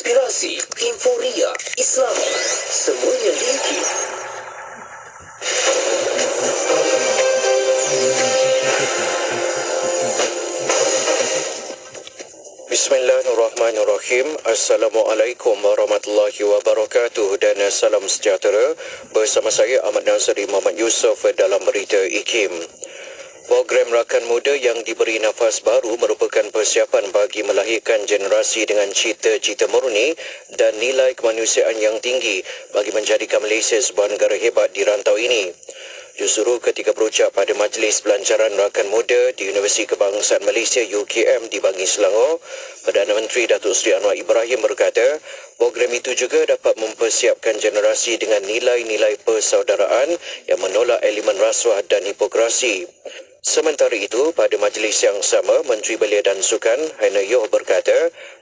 inspirasi, euforia, Islami, semuanya linki. Bismillahirrahmanirrahim. Assalamualaikum warahmatullahi wabarakatuh dan salam sejahtera. Bersama saya Ahmad Nazari Muhammad Yusof dalam berita IKIM. Program Rakan Muda yang diberi nafas baru merupakan persiapan bagi melahirkan generasi dengan cita-cita murni dan nilai kemanusiaan yang tinggi bagi menjadikan Malaysia sebuah negara hebat di rantau ini. Justru ketika berucap pada Majlis Pelancaran Rakan Muda di Universiti Kebangsaan Malaysia UKM di Bangi Selangor, Perdana Menteri Datuk Seri Anwar Ibrahim berkata, program itu juga dapat mempersiapkan generasi dengan nilai-nilai persaudaraan yang menolak elemen rasuah dan hipokrasi. Sementara itu, pada majlis yang sama, Menteri Belia dan Sukan, Haina Yoh berkata,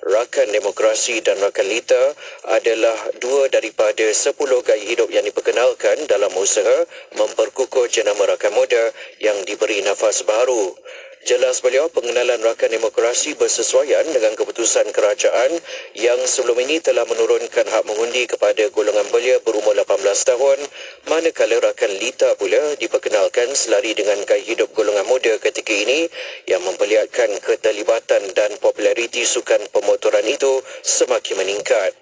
Rakan Demokrasi dan Rakan Lita adalah dua daripada 10 gaya hidup yang diperkenalkan dalam usaha memperkukuh jenama Rakan Muda yang diberi nafas baru. Jelas beliau, pengenalan Rakan Demokrasi bersesuaian dengan keputusan kerajaan yang sebelum ini telah menurunkan hak mengundi kepada golongan belia berumur 18 tahun, manakala Rakan Lita pula diperkenalkan selari dengan gaya hidup golongan muda ketika ini yang memperlihatkan keterlibatan dan populariti sukan pemotoran itu semakin meningkat.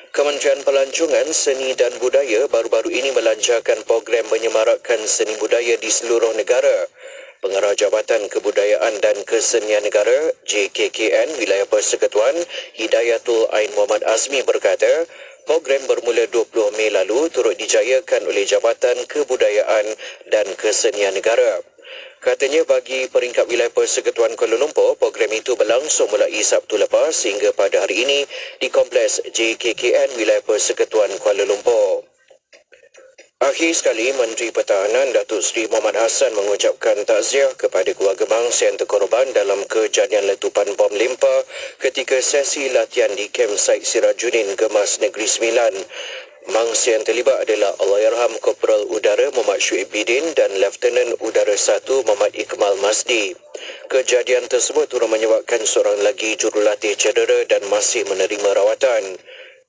Kementerian Pelancongan, Seni dan Budaya baru-baru ini melancarkan program menyemarakkan seni budaya di seluruh negara. Pengarah Jabatan Kebudayaan dan Kesenian Negara JKKN Wilayah Persekutuan Hidayatul Ain Muhammad Azmi berkata, program bermula 20 Mei lalu turut dijayakan oleh Jabatan Kebudayaan dan Kesenian Negara. Katanya bagi peringkat Wilayah Persekutuan Kuala Lumpur, program itu berlangsung mulai Sabtu lepas sehingga pada hari ini di Kompleks JKKN Wilayah Persekutuan Kuala Lumpur. Akhir sekali, Menteri Pertahanan Datuk Seri Mohamad Hassan mengucapkan takziah kepada keluarga mangsa yang terkorban dalam kejadian letupan bom lempa ketika sesi latihan di Kem Said Sirajuddin Gemas Negeri Sembilan. Mangsa yang terlibat adalah Allahyarham Korporal Udara Muhammad Syuib Bidin dan Lieutenant Udara 1 Muhammad Ikmal Masdi. Kejadian tersebut turut menyebabkan seorang lagi jurulatih cedera dan masih menerima rawatan.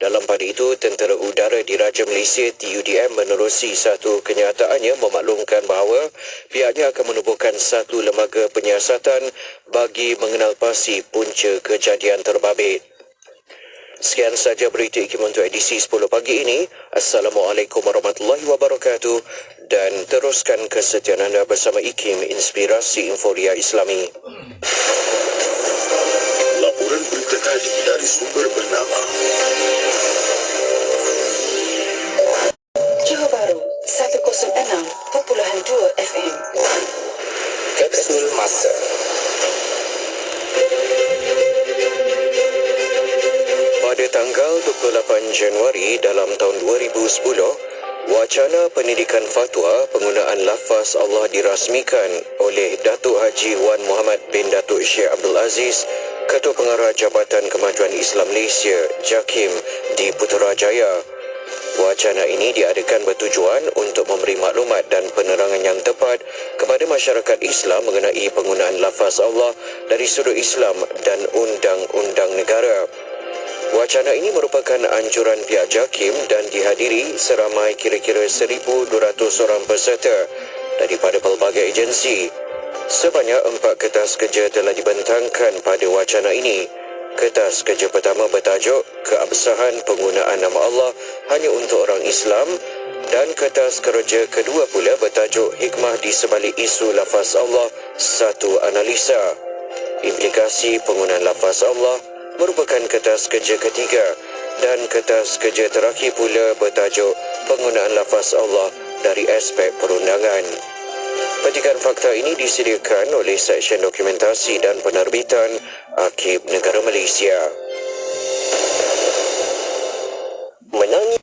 Dalam pada itu, Tentera Udara Diraja Malaysia TUDM menerusi satu kenyataannya memaklumkan bahawa pihaknya akan menubuhkan satu lembaga penyiasatan bagi mengenal pasti punca kejadian terbabit. Sekian saja berita IKIM untuk edisi 10 pagi ini. Assalamualaikum warahmatullahi wabarakatuh dan teruskan kesetiaan anda bersama IKIM Inspirasi Euforia Islami. Laporan berita tadi dari sumber bernama Johor Bahru 106.2 FM. Kapsul Masa. Pada tanggal 28 Januari dalam tahun 2010, wacana pendidikan fatwa penggunaan lafaz Allah dirasmikan oleh Datuk Haji Wan Muhammad bin Datuk Syekh Abdul Aziz, Ketua Pengarah Jabatan Kemajuan Islam Malaysia JAKIM di Putrajaya. Wacana ini diadakan bertujuan untuk memberi maklumat dan penerangan yang tepat kepada masyarakat Islam mengenai penggunaan lafaz Allah dari sudut Islam dan undang-undang negara. Wacana ini merupakan anjuran pihak JAKIM dan dihadiri seramai kira-kira 1,200 orang peserta daripada pelbagai agensi. Sebanyak 4 kertas kerja telah dibentangkan pada wacana ini. Kertas kerja pertama bertajuk Keabsahan Penggunaan Nama Allah Hanya Untuk Orang Islam dan kertas kerja kedua pula bertajuk Hikmah di Sebalik Isu Lafaz Allah, Satu Analisa. Implikasi penggunaan lafaz Allah merupakan kertas kerja ketiga dan kertas kerja terakhir pula bertajuk Penggunaan Lafaz Allah dari Aspek Perundangan. Petikan fakta ini disediakan oleh Seksyen Dokumentasi dan Penerbitan Arkib Negara Malaysia. Menangi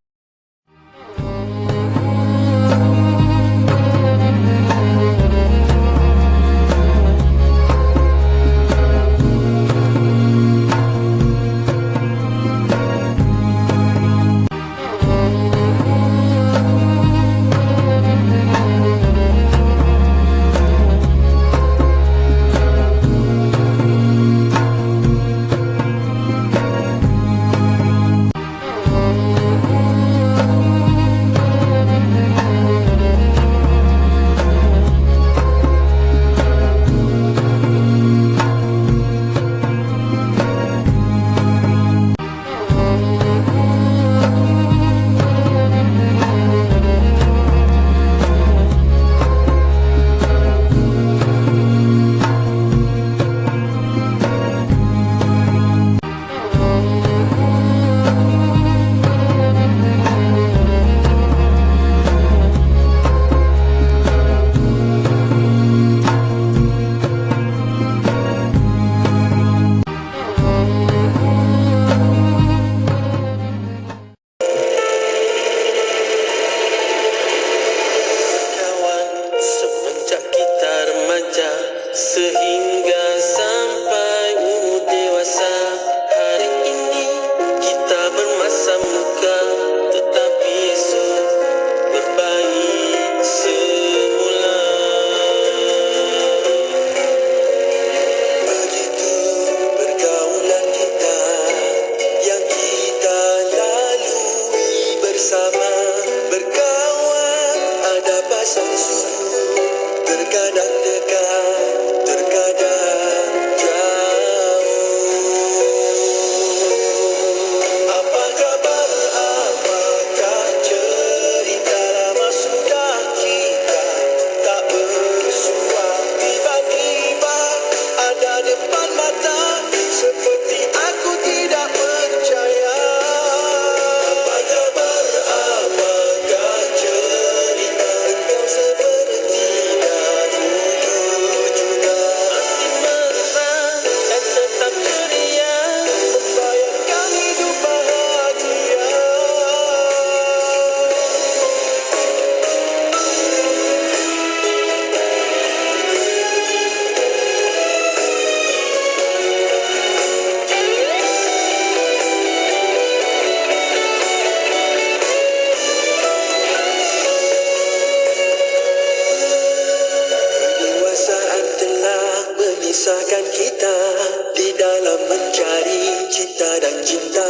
dalam mencari cinta dan cinta.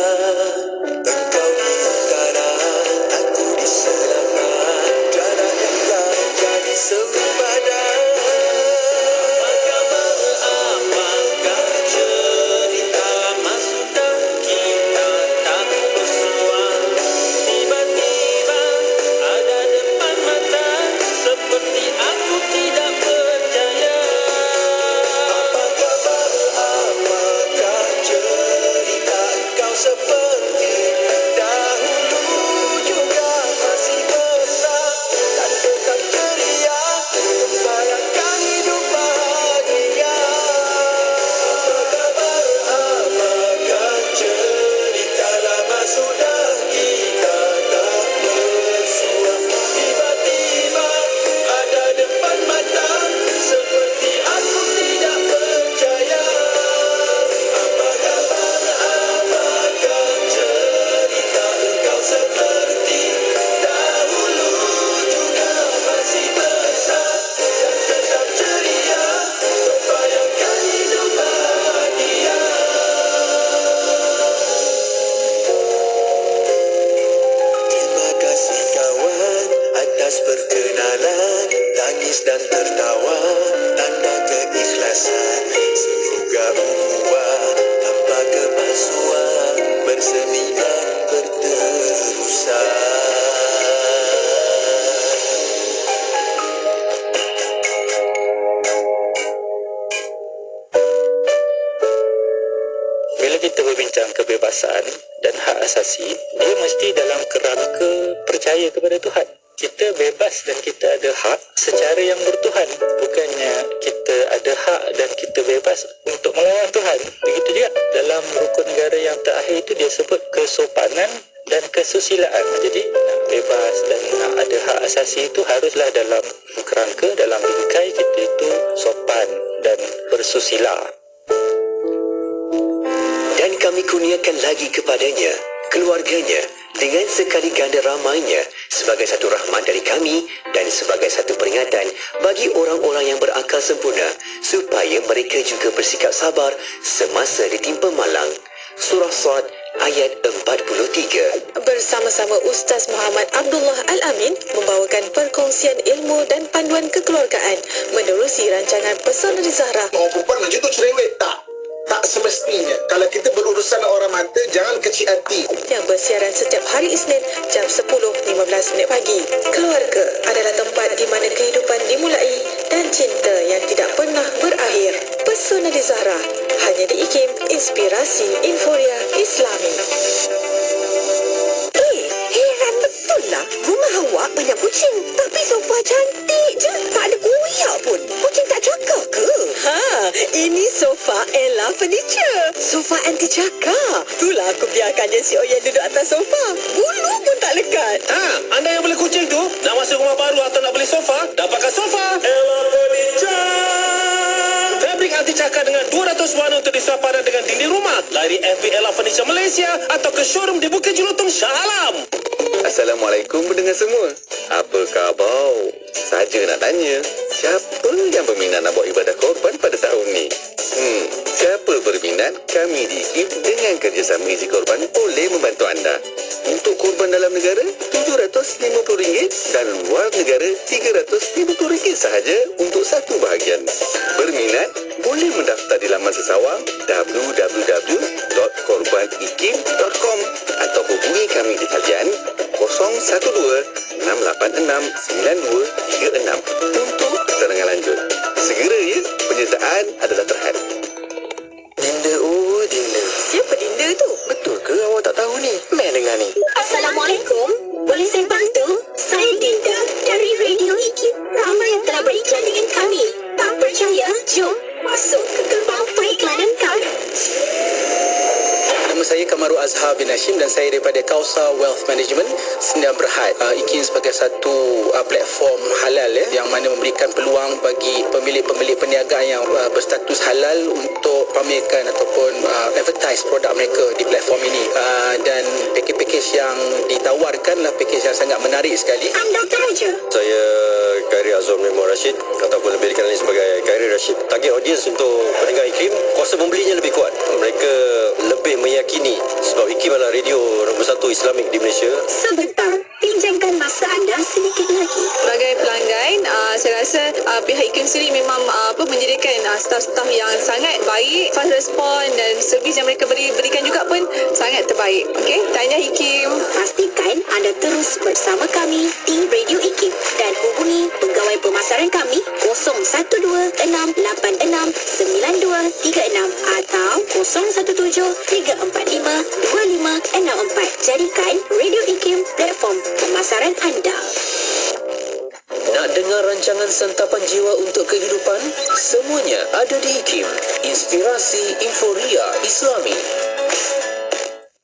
Engkau di utara, aku di selatan. Jarak yang telah jadi sempadan. Apakah cerita sudah kita tak bersua? Tiba-tiba ada depan mata, seperti aku tidak percaya. Apakah cerita engkau seperti dahulu juga masih mesra dan tetap ceria, membayangkan hidup bahagia. Apakah cerita lama sudah kita tak bersua? Tiba-tiba ada depan mata, seperti aku tidak percaya. Apakah cerita engkau seperti dahulu juga masih mesra dan tetap ceria, membayangkan hidup bahagia. Terima kasih kawan atas perkenalan, tangis dan tertawa, tanda keikhlasan. Semoga ukhuwah tanpa kepalsuan bersemi dan berterusan. Bila kita berbincang kebebasan dan hak asasi, dia mesti dalam kerangka percaya kepada Tuhan. Kita bebas dan kita ada hak secara yang bertuhan. Bukannya kita ada hak dan kita bebas untuk melawan Tuhan. Begitu juga dalam rukun negara yang terakhir itu dia sebut kesopanan dan kesusilaan. Jadi nak bebas dan nak ada hak asasi itu haruslah dalam kerangka, dalam bingkai kita itu sopan dan bersusila. Dan kami kurniakan lagi kepadanya, keluarganya, dengan sekali ganda ramainya sebagai satu rahmat dari kami dan sebagai satu peringatan bagi orang-orang yang berakal sempurna supaya mereka juga bersikap sabar semasa ditimpa malang. Surah Sad ayat 43. Bersama-sama Ustaz Muhammad Abdullah Al-Amin membawakan perkongsian ilmu dan panduan kekeluargaan menerusi rancangan Pesona di Zahra. Orang perempuan macam tu cerewet tak? Tak semestinya. Kalau kita berurusan dengan orang mata, jangan kecil hati. Yang bersiaran setiap hari Isnin jam 10.15 pagi. Keluarga adalah tempat di mana kehidupan dimulai dan cinta yang tidak pernah berakhir. Pesona di Zahra hanya di IKIM Inspirasi Inforia Islami. Heran betul lah. Rumah awak banyak kucing, tapi sofa cantik je. Tak ada koyak pun. Kucing tak cakap ke? Ini sofa Ella Furniture. Sofa anti cakar. Itulah aku biarkannya si Oyen duduk atas sofa. Bulu pun tak lekat. Anda yang beli kucing tu, nak masuk rumah baru atau nak beli sofa, dapatkan sofa Ella Furniture. Fabrik anti cakar dengan 200 warna untuk disuapkan dengan dinding rumah. Lari FB Ella Furniture Malaysia atau ke showroom di Bukit Jelutong, Shah Alam. Assalamualaikum pendengar semua. Apa khabar? Saja nak tanya, siapa yang berminat nak buat ibadah korban pada tahun ni? Siapa berminat? Kami di IKIM dengan kerjasama Easy Korban boleh membantu anda. Untuk korban dalam negara, RM750 dan luar negara RM350 sahaja untuk satu bahagian. Berminat? Boleh mendaftar di laman sesawang www.korbanikim.com atau hubungi kami di talian 012-686-9236 untuk keterangan lanjut. Segera ya, penyertaan adalah terhad. Dinda, oh Dinda. Siapa Dinda tu? Betul ke awak tak tahu ni? Main dengar ni. Assalamualaikum. Boleh saya bantu? Saya Dinda dari Radio IKIM. Ramai yang telah beriklan dengan kami. Tak percaya? Jom masuk ke gerbang periklanan kami. Nama saya Kamaru Azhar bin Hashim dan saya daripada Kausa Wealth Management Sdn Bhd. IKIM sebagai satu platform halal yang mana memberikan peluang bagi pemilik-pemilik perniagaan yang berstatus halal untuk pamerkan ataupun advertise produk mereka di platform ini. Dan pakej-pakej yang ditawarkan lah pakej yang sangat menarik sekali. Anda teraja. Saya Khairi Azam Memor Rashid ataupun lebih dikenali sebagai Khairi Rashid. Target audiens untuk pendengar IKIM, kuasa membelinya lebih kuat. Mereka lebih meyakini sebab IKIM adalah radio nombor 1 Islamik di Malaysia. Sebentar, pinjamkan masa anda sedikit lagi. Sebagai pelanggan, saya rasa pihak IKIM sendiri memang menyediakan staf-staf yang sangat baik, fast respon dan servis yang mereka berikan juga pun sangat terbaik. Okey, tahniah IKIM. Pastikan anda terus bersama kami di Radio IKIM dan hubungi pegawai pemasaran kami 0126869236 atau 0173452564. Jadikan Radio IKIM platform pemasaran anda. Nak dengar rancangan santapan jiwa untuk kehidupan? Semuanya ada di IKIM. Inspirasi Inforia Islami.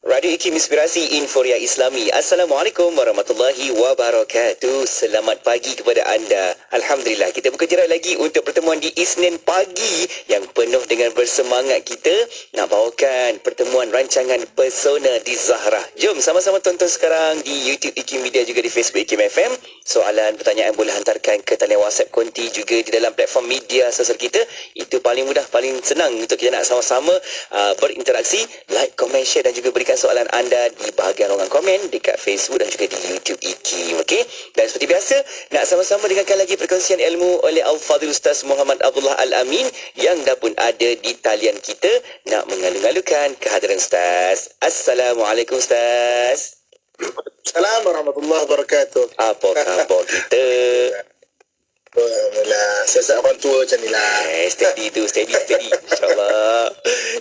Radio IKIM Inspirasi Inforia Islami. Assalamualaikum warahmatullahi wabarakatuh. Selamat pagi kepada anda. Alhamdulillah, kita berkejaran lagi untuk pertemuan di Isnin pagi yang penuh dengan bersemangat. Kita nak bawakan pertemuan rancangan Persona di Zahra. Jom sama-sama tonton sekarang di YouTube IKIM Media, juga di Facebook IKIM FM. Soalan, pertanyaan boleh hantarkan ke talian WhatsApp konti juga di dalam platform media sosial kita. Itu paling mudah, paling senang untuk kita nak sama-sama berinteraksi. Like, komen, share dan juga berikan soalan anda di bahagian ruangan komen dekat Facebook dan juga di YouTube IKIM. Okey? Dan seperti biasa, nak sama-sama dengarkan lagi perkongsian ilmu oleh Al-Fadhil Ustaz Muhammad Abdullah Al-Amin yang dah pun ada di talian kita. Nak mengalu-alukan kehadiran Ustaz. Assalamualaikum Ustaz. Assalamualaikum warahmatullahi wabarakatuh. Apa khabar kita? Alhamdulillah, siasat orang tua macam ni lah. Steady tu, steady. InsyaAllah.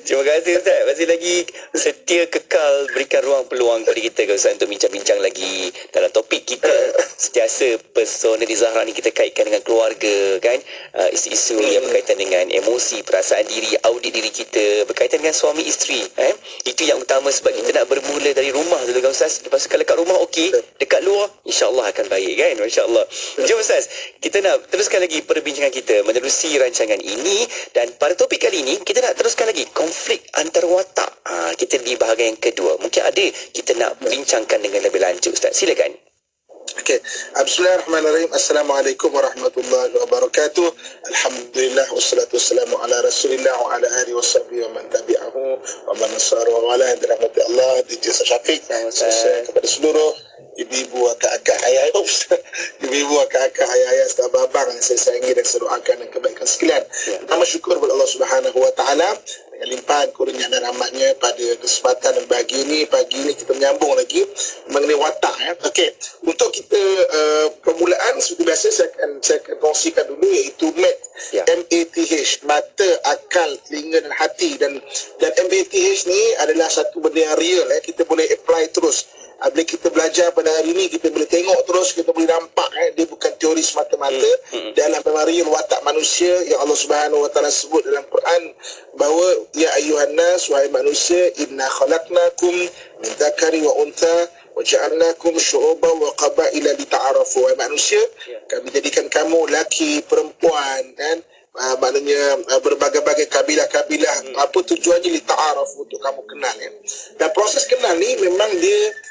Terima kasih Ustaz. Masih lagi setia kekal berikan ruang peluang kepada kita Ustaz untuk bincang-bincang lagi dalam topik kita. Sentiasa Persona di Zahra ni kita kaitkan dengan keluarga kan. Isu-isu yang berkaitan dengan emosi, perasaan diri, audit diri kita, berkaitan dengan suami isteri. Itu yang utama sebab kita nak bermula dari rumah dulu kan Ustaz. Lepas tu kalau kat rumah okey, dekat luar insyaAllah akan baik kan. MasyaAllah. Jom Ustaz, kita nak teruskan lagi perbincangan kita menerusi rancangan ini. Dan pada topik kali ini kita nak teruskan lagi konflik antara watak. Kita di bahagian yang kedua. Mungkin ada kita nak bincangkan dengan lebih lanjut Ustaz. Silakan. Okey. Bismillahirrahmanirrahim. Assalamualaikum warahmatullahi wabarakatuh. Alhamdulillah wassalatu wassalamu ala Rasulillah wa ala alihi wasahbihi wa man tabi'ahu wa man nasara wa ala dirahmati Allah di Jasa Syafiq. Saya kepada seluruh ibu-ibu, akak-akak, ayah-ayah, ibu-ibu, akak-akak, ayah-ayah, serta abang yang saya sayangi dan saya doakan dan kebaikan sekalian. Pertama syukur kepada Allah Subhanahu wa taala dengan limpahan kurnia dan rahmatnya pada kesempatan dan pagi ini kita menyambung lagi mengenai watak Okey, untuk kita permulaan seperti biasa saya akan kongsikan dulu iaitu MATH. MATH, mata, akal, telinga dan hati, dan MATH ni adalah satu benda yang real kita boleh apply terus. Bila kita belajar pada hari ini, kita boleh tengok terus, kita boleh nampak dia bukan teori semata-mata. Dalam memang real watak manusia yang Allah Subhanahu wa taala sebut dalam Quran bahawa ya ayyuhan nas, wahai manusia, inna khalaqnakum min dzakari wa untha wa ja'alnakum syu'uban wa qabaila lita'arafu. Wahai manusia, kami jadikan kamu laki perempuan kan, maknanya berbagai-bagai kabilah-kabilah. Apa tujuannya? Lita'arafu, untuk kamu kenal Dan proses kenal ni memang dia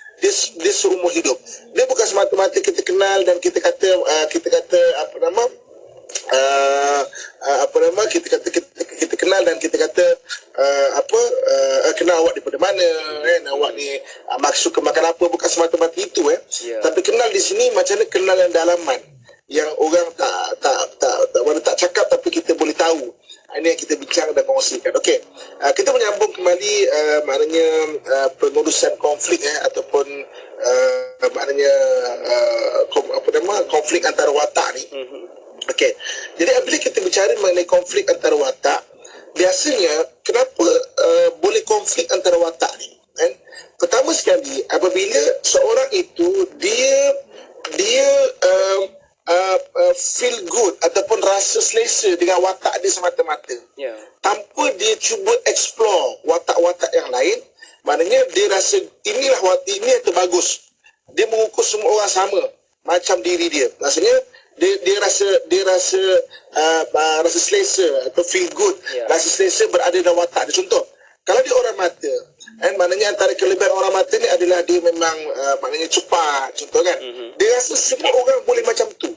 seumur hidup. Dia bukan semata-mata kita kenal dan kita kata kita kenal dan kita kata kenal awak daripada mana awak ni maksud ke makan apa, bukan semata-mata itu Tapi kenal di sini macam mana kenal yang dalaman yang orang tak cakap tapi kita boleh tahu. Ini yang kita bincang dan kongsikan. Okey, kita menyambung kembali maknanya pengurusan konflik ataupun maknanya konflik antara watak ni. Okey, jadi apabila kita bicara mengenai konflik antara watak, biasanya kenapa boleh konflik antara watak ni kan? Pertama sekali, apabila seorang itu dia feel good ataupun rasa selesa dengan watak dia semata-mata tanpa dia cuba explore watak-watak yang lain, Maknanya dia rasa inilah ini yang terbagus. Dia mengukur semua orang sama macam diri dia. Maksudnya dia rasa rasa selesa atau feel good, rasa selesa berada dalam watak dia. Contoh, kalau dia orang mata, maknanya antara kelebihan orang mata ni adalah dia memang maknanya cepat, contoh kan. Dia rasa semua orang boleh macam tu.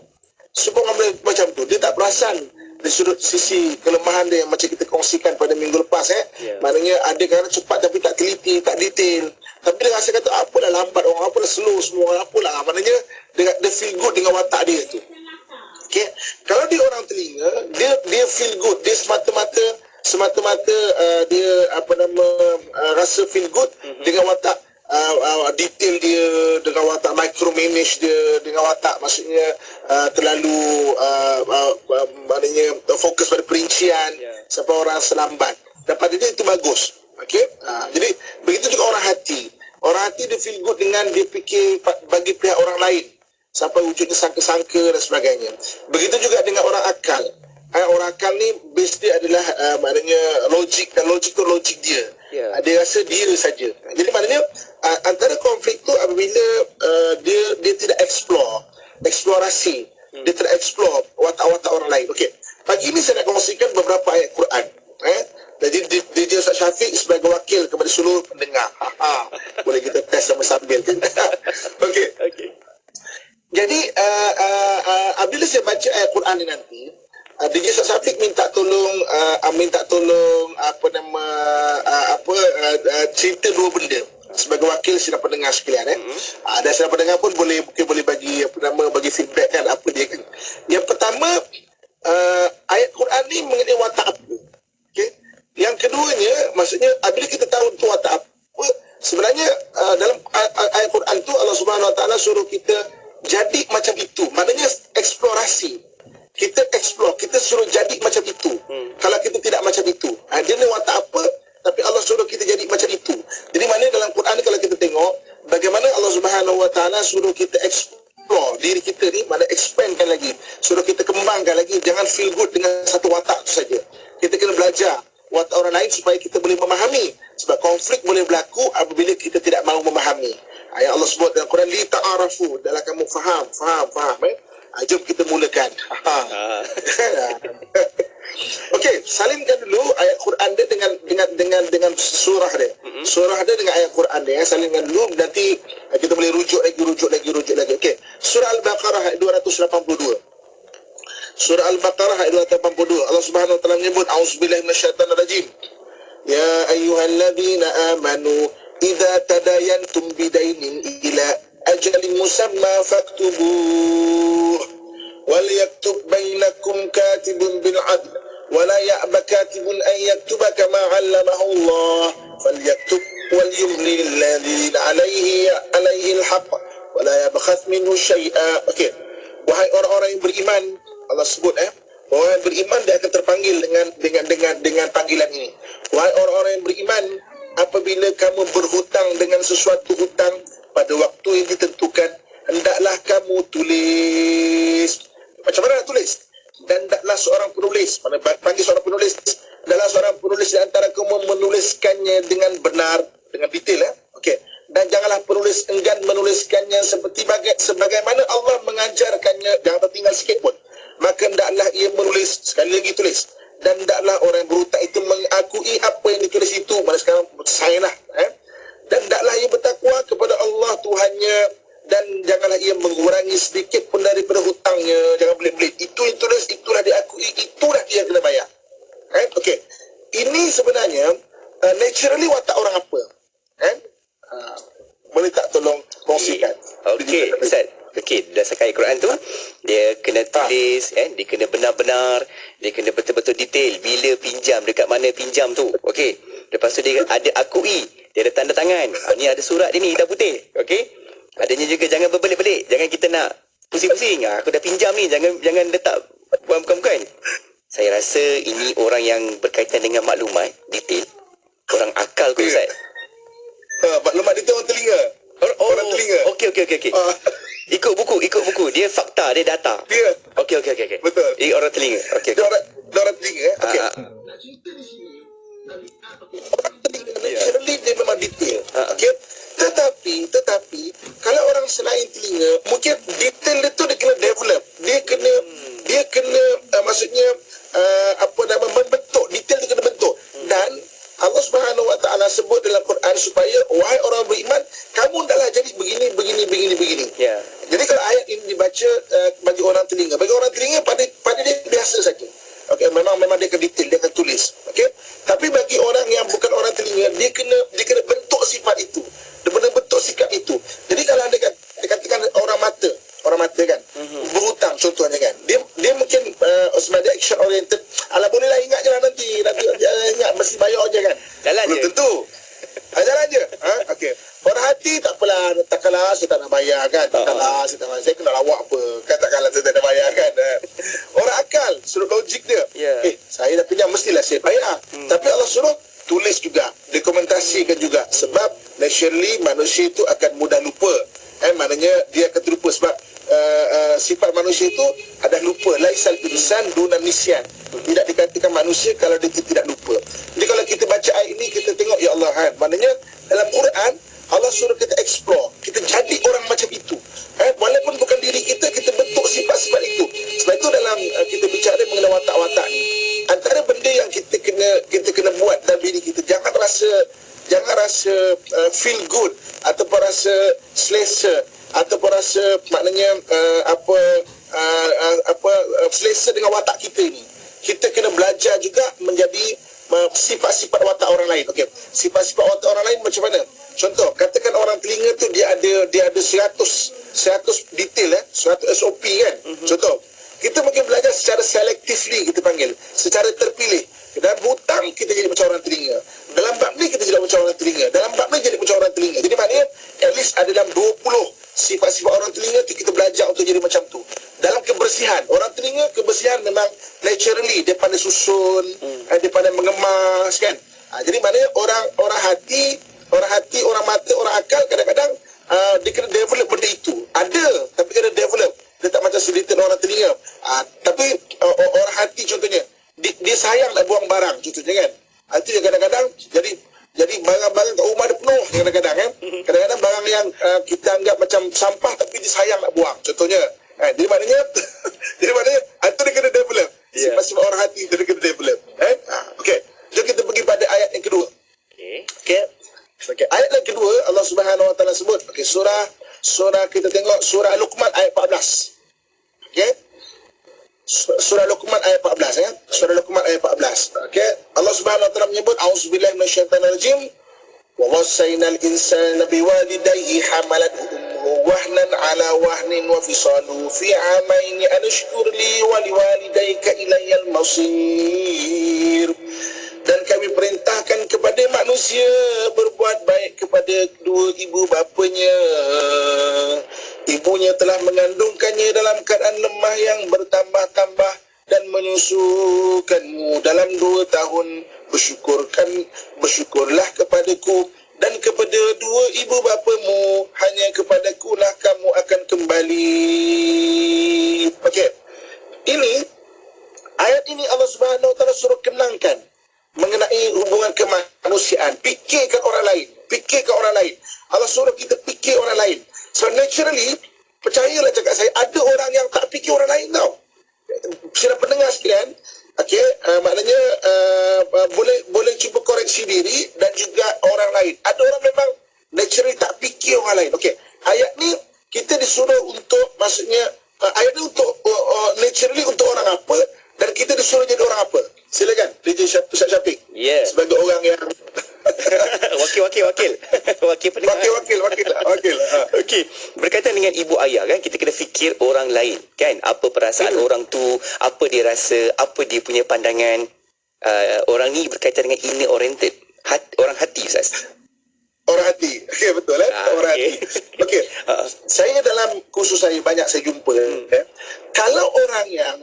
Semua orang boleh macam tu. Dia tak perasan dari sudut sisi kelemahan dia yang macam kita kongsikan pada minggu lepas. Maknanya ada kerana cepat tapi tak teliti, tak detail. Tapi dia rasa kata apalah lambat orang, apalah slow semua orang, apalah. Maknanya dia feel good dengan watak dia tu. Okay. Kalau dia orang telinga, dia feel good. Dia semata-mata dia rasa feel good dengan watak detail dia, dengan watak micromanage dia, dengan watak maksudnya terlalu maknanya fokus pada perincian sampai orang selambat. Dan pada dia itu bagus. Okey. Jadi begitu juga orang hati. Orang hati dia feel good dengan dia fikir bagi pihak orang lain sampai wujudnya sangka-sangka dan sebagainya. Begitu juga dengan orang akal. Orang akal ni base dia adalah maknanya logik, dan logik tu logik dia. Dia rasa dia saja. Jadi maknanya antara konflik tu apabila dia tidak eksplorasi, dia tidak explore watak-watak orang lain. Okey. Pagi ini saya nak kongsikan beberapa ayat Quran. Jadi DJ Ustaz Syafiq sebagai wakil kepada seluruh pendengar. Boleh kita test sambil kan. Okey. Jadi apabila saya baca ayat Quran ni nanti, DJ Ustaz Syafiq minta tolong cerita dua benda sebagai wakil sidang pendengar sekalian. Dan sidang pendengar pun boleh bagi bagi feedback kan apa dia kan. Yang pertama, ayat Quran ni mengenai watak apa. Okey. Yang keduanya, maksudnya apabila kita tahu tu watak apa, sebenarnya dalam ayat Quran tu Allah Subhanahu Wa Taala suruh kita jadi macam itu. Maknanya eksplorasi. Kita explore, kita suruh jadi macam itu. Kalau kita tidak macam itu, dia ni watak apa, tapi Allah suruh kita jadi macam itu. Jadi maknanya dalam Quran ni kalau kita tengok bagaimana Allah Subhanahu Wa Taala suruh kita explore diri kita ni, mana expandkan lagi, suruh kita kembangkan lagi. Jangan feel good dengan satu watak tu saja. Kita kena belajar watak orang lain supaya kita boleh memahami. Sebab konflik boleh berlaku apabila kita tidak mahu memahami. Yang Allah sebut dalam Quran, li ta'arafu, dalam kamu faham. Jom kita mulakan. Okey, salimkan dulu ayat Quran dia dengan surah dia. Surah dia dengan ayat Quran dia. Salimkan dulu, nanti kita boleh rujuk lagi. Okey. Surah Al-Baqarah ayat 282. Surah Al-Baqarah ayat 282. Allah Subhanahu Wa Taala menyebut, auzubillahi minasyaitanir rajim. Ya ayyuhalladzina amanu idza tadayantum bidainin ila ajalin musamma faktubuh wal yaktub bainakum katibun bil adl wa la ya'ba katibun an yaktuba kama 'allamahu Allah falyaktub wal yumli alladhi alayhi al-haqq wa la yabkhath minhu shay'a. Okey. Wahai orang-orang yang beriman, Allah sebut orang yang beriman dia akan terpanggil dengan panggilan ini. Wahai orang-orang yang beriman, apabila kamu berhutang dengan sesuatu hutang pada waktu yang ditentukan, hendaklah kamu tulis. Macam mana nak tulis? Dan hendaklah seorang penulis, mana panggil seorang penulis, hendaklah seorang penulis di antara kamu menuliskannya dengan benar, dengan detail. Okey. Dan janganlah penulis enggan menuliskannya sebagaimana Allah mengajarkannya, jangan tertinggal sikit pun. Maka hendaklah ia menulis, sekali lagi tulis. Dan hendaklah orang yang berhutang itu mengakui apa yang ditulis itu. Mana sekarang sign lah. Dan hendaklah ia bertakwa kepada Allah Tuhannya, dan janganlah ia mengurangi sedikit pun daripada hutangnya. Jangan belit-belit. Itu yang tulis, itulah diakui, itulah dia kena bayar. Okey. Ini sebenarnya naturally watak orang apa? Boleh tak tolong kongsikan? Okey, Ustaz. Okey, berdasarkan ayat Quran tu, dia kena tulis, dia kena benar-benar, dia kena betul-betul detail bila pinjam, dekat mana pinjam tu. Okey. Lepas tu dia ada akui, dia ada tanda tangan. Ni ada surat dia ni hitam putih. Okey. Adanya juga jangan berbelit-belit, jangan kita nak pusing-pusing. Aku dah pinjam ni, jangan letak bukan. Saya rasa ini orang yang berkaitan dengan maklumat detail, orang akal kot, Ustaz. Maklumat detail orang telinga. Orang telinga. Okey. Ikut buku. Dia fakta, dia data. Dia. Okey. Betul. Orang telinga. Okey. Orang telinga. Okey. Orang telinga naturally dia memang detail. tetapi kalau orang selain telinga, mungkin detail itu dia kena develop. Dia kena maksudnya membentuk, detail itu kena bentuk. Dan Allah Subhanahu Wa Taala sebut dalam Quran supaya wahai orang beriman, kamu hendaklah jadi begini. Ya. Jadi kalau ayat ini dibaca bagi orang telinga pada dia biasa saja. Okey, memang dia akan detail, dia akan tulis. Okey. Tapi bagi orang yang bukan orang telinga, dia kena bentuk sifat itu. Dia kena bentuk sikap itu. Jadi kalau dia katakan orang mata kan, berhutang contohnya kan. Dia mungkin sebenarnya action oriented. Alah bolehlah ingat je lah nanti ingat mesti bayar je kan. Belum tentu. Jalan je. Okey. Orang hati tak apalah, takkanlah saya tak nak bayar kan. Takkanlah saya kena lawak apa. Katakanlah saya tak nak bayar kan. Orang akal, sudut logik dia. Saya dah pinjam mestilah saya bayar. Tapi Allah suruh tulis juga, dokumentasikan juga. Sebab naturally manusia itu akan mudah lupa. Maknanya dia akan terlupa sebab sifat manusia itu adalah lupa. Laisal insan dunan nisyan. Tidak dikatakan manusia kalau dia tidak lupa. Jadi kalau kita baca ayat ini, kita tengok ya Allah kan. Maknanya dalam Quran Allah suruh kita explore, kita jadi orang macam itu. Walaupun bukan diri kita, kita bentuk sifat-sifat itu. Sebab itu dalam kita bicara mengenai watak-watak ni, antara benda yang kita kena buat dalam diri kita, jangan rasa feel good ataupun rasa selesa ataupun rasa maknanya selesa dengan watak kita ini. Kita kena belajar juga menjadi sifat-sifat watak orang lain. Okey, sifat-sifat watak orang lain macam mana? Contoh, katakan orang telinga tu dia ada 100 detail 100 SOP kan. Contoh, kita mungkin belajar secara selectively, kita panggil, secara terpilih. Dalam hutang kita jadi macam orang telinga. Dalam bab ni kita jadi macam orang telinga. Dalam bab ni jadi macam orang telinga. Jadi maknanya at least ada dalam 20 sifat-sifat orang telinga tu kita belajar untuk jadi macam tu. Dalam kebersihan, orang telinga kebersihan memang naturally dia pandai susun, dia pandai mengemas kan. Jadi maknanya orang hati, orang mata, orang akal kadang-kadang dia kena develop benda itu. Ada, tapi kena develop. Dia tak macam sedikit orang telinga. Tapi orang hati contohnya, dia sayang nak buang barang contohnya kan. Itu yang kadang-kadang jadi barang-barang kat rumah dia penuh kadang-kadang kan. Kadang-kadang barang yang kita anggap macam sampah tapi dia sayang nak buang contohnya. Jadi maknanya itu dia kena develop. Sifat-sifat orang hati dia kena develop. Okey. Jom kita pergi pada ayat yang kedua. Okey. Ayat yang kedua Allah Subhanahu Wa Taala sebut. Okey, surah kita tengok surah Luqman ayat 14. Okey. Surah Luqman ayat 14 ya. Surah Luqman ayat 14. Okey. Allah Subhanahu Wa Taala menyebut auzubillahi minasyaitanir rajim. Wa wassaynal insana biwalidayhi hamalathu ummuhu wahnan ala wahnin wa fisaluhu fi amaini an ashkur li wa liwalidayka ilayal masir. Dan kami perintahkan kepada manusia berbuat baik kepada kedua ibu bapanya. Ibunya telah mengandungkannya dalam keadaan lemah yang bertambah-tambah dan menyusukanmu dalam 2 tahun. Bersyukurlah kepadaku dan kepada dua ibu bapamu, hanya kepadakulah kamu akan kembali. Okey. Ini ayat ini Allah Subhanahu Wa Taala suruh kenangkan mengenai hubungan kemanusiaan. Fikirkan orang lain. Allah suruh kita fikir orang lain. So naturally, percayalah cakap saya, ada orang yang tak fikir orang lain tau. Sila pendengar sekalian, okey, maknanya boleh cuba koreksi diri dan juga orang lain. Ada orang memang naturally tak fikir orang lain. Okey, ayat ni kita disuruh untuk, maksudnya ayat ni untuk naturally untuk orang apa, dan kita disuruh jadi orang apa. Silakan DJ Ustaz Syafiq. Sebagai orang yang wakil pendengar. Wakil. Okey, berkaitan dengan ibu ayah kan, kita kena fikir orang lain kan, apa perasaan orang tu, apa dia rasa, apa dia punya pandangan. Orang ni berkaitan dengan inner oriented, orang hati Ustaz. Orang hati. Okey, betul orang hati. Okey. Saya dalam kursus saya banyak saya jumpa kalau orang yang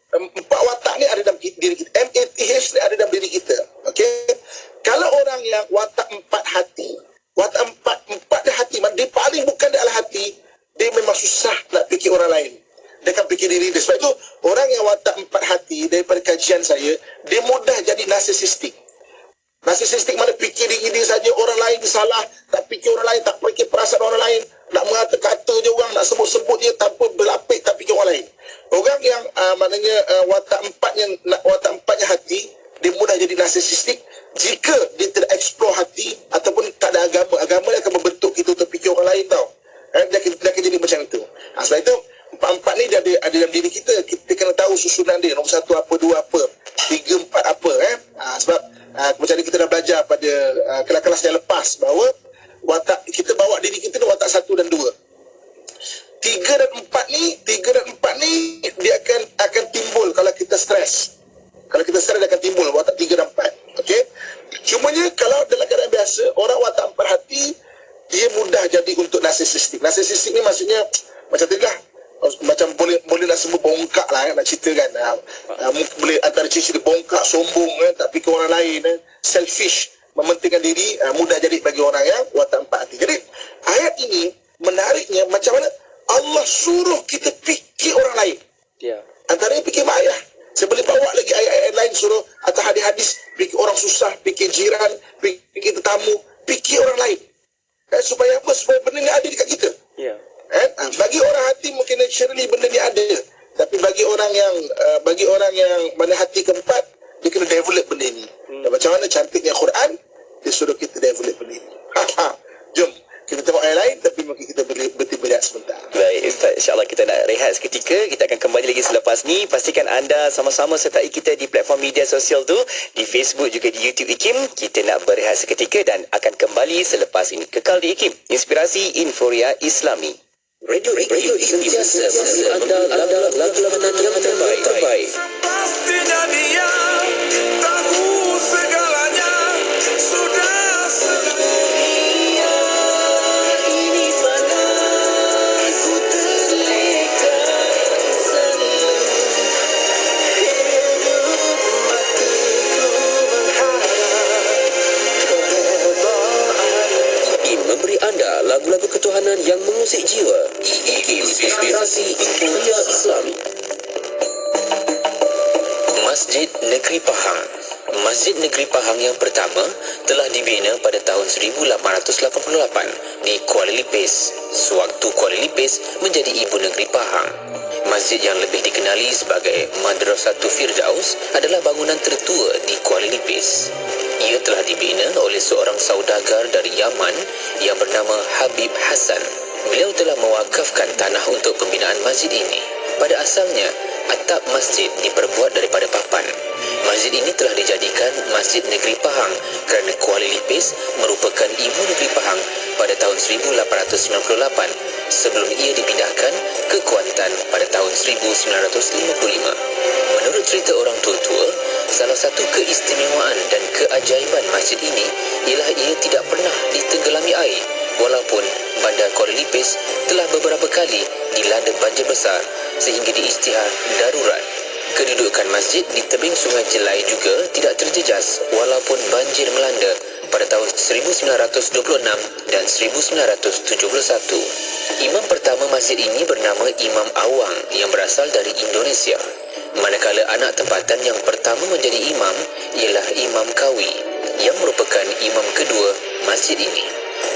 empat watak ni ada dalam diri kita. MATH ni ada dalam diri kita. Okey. Kalau orang yang watak empat hati, watak empat dia hati, dia paling bukan dia adalah hati, dia memang susah nak fikir orang lain. Dia akan fikir diri dia. Sebab itu orang yang watak empat hati, daripada kajian saya, dia mudah jadi narsisistik. Narsisistik mana fikir diri dia saja orang lain salah, tak fikir orang lain, tak fikir perasaan orang lain, nak mengata-kata je orang, nak sebut-sebut je tanpa berlapik tak fikir orang lain. Orang yang maknanya watak empatnya hati, dia mudah jadi narsisistik jika dia tidak explore hati ataupun tak ada agama. Agama dia akan membentuk kita untuk fikir orang lain tau. Dia akan jadi macam itu. Sebab itu empat ni dia ada dalam diri kita. Kita kena tahu susunan dia. Nombor 1 apa, 2 apa, 3, 4 apa. Sebab macam ni kita dah belajar pada kelas-kelas yang lepas bahawa watak kita bawa diri kita ni watak 1 dan 2. 3 dan 4 ni dia akan timbul kalau kita stres. Kalau kita stres dia akan timbul watak 3 dan 4. Okey. Cumanya kalau dalam keadaan biasa orang watak 4 hati dia mudah jadi untuk narsisistik. Narsisistik ni maksudnya macam tu lah. Macam boleh nak semua bongkak lah nak cerita kan. Boleh antara ciri dia bongkak, sombong tak fikir orang lain, selfish, mementingkan diri, mudah jadi bagi orang yang watak 4 hati. Jadi ayat ini menariknya macam mana Allah suruh kita fikir orang lain. Antaranya fikir mak ayah. Saya boleh bawa lagi ayat-ayat lain suruh atau hadis-hadis, fikir orang susah, fikir jiran, fikir tetamu, fikir orang lain. Supaya apa? Supaya benda ni ada dekat kita. Bagi orang hati mungkin naturally benda ni ada, tapi bagi orang yang mana hati keempat, dia kena develop benda ni. Dan macam mana cantiknya Quran, dia suruh kita develop benda ni. Jom kita tengok ayat lain, tapi mungkin kita berehat sebentar. Baik Ustaz, insyaAllah kita nak rehat seketika. Kita akan kembali lagi selepas ni. Pastikan anda sama-sama sertai kita di platform media sosial tu, di Facebook juga di YouTube IKIM. Kita nak berehat seketika dan akan kembali selepas ini. Kekal di IKIM, Inspirasi Inforia Islami. Radio sentiasa memberi anda lagu-lagu yang terbaik. Pastinya dia tahu segalanya, sudah sedunia ini fana, ku terleka selalu hidup matiku mengharap keredaan. IKIM memberi anda lagu-lagu ketuhanan yang mengusik jiwa. IKIM, Inspirasi Inforia Islami. Masjid Negeri Pahang. Masjid Negeri Pahang yang pertama telah dibina pada tahun 1888 di Kuala Lipis, sewaktu Kuala Lipis menjadi ibu negeri Pahang. Masjid yang lebih dikenali sebagai Madrasatul Firdaus adalah bangunan tertua di Kuala Lipis. Ia telah dibina oleh seorang saudagar dari Yaman yang bernama Habib Hassan. Beliau telah mewakafkan tanah untuk pembinaan masjid ini. Pada asalnya, atap masjid diperbuat daripada papan. Masjid ini telah dijadikan Masjid Negeri Pahang kerana Kuala Lipis merupakan ibu negeri Pahang pada tahun 1898 sebelum ia dipindahkan ke Kuantan pada tahun 1955. Menurut cerita orang tua-tua, salah satu keistimewaan dan keajaiban masjid ini ialah ia tidak pernah ditenggelami air walaupun bandar Kuala Lipis telah beberapa kali dilanda banjir besar sehingga diisytihar darurat. Kedudukan masjid di tebing Sungai Jelai juga tidak terjejas walaupun banjir melanda pada tahun 1926 dan 1971. Imam pertama masjid ini bernama Imam Awang yang berasal dari Indonesia. Manakala anak tempatan yang pertama menjadi imam ialah Imam Kawi yang merupakan imam kedua masjid ini.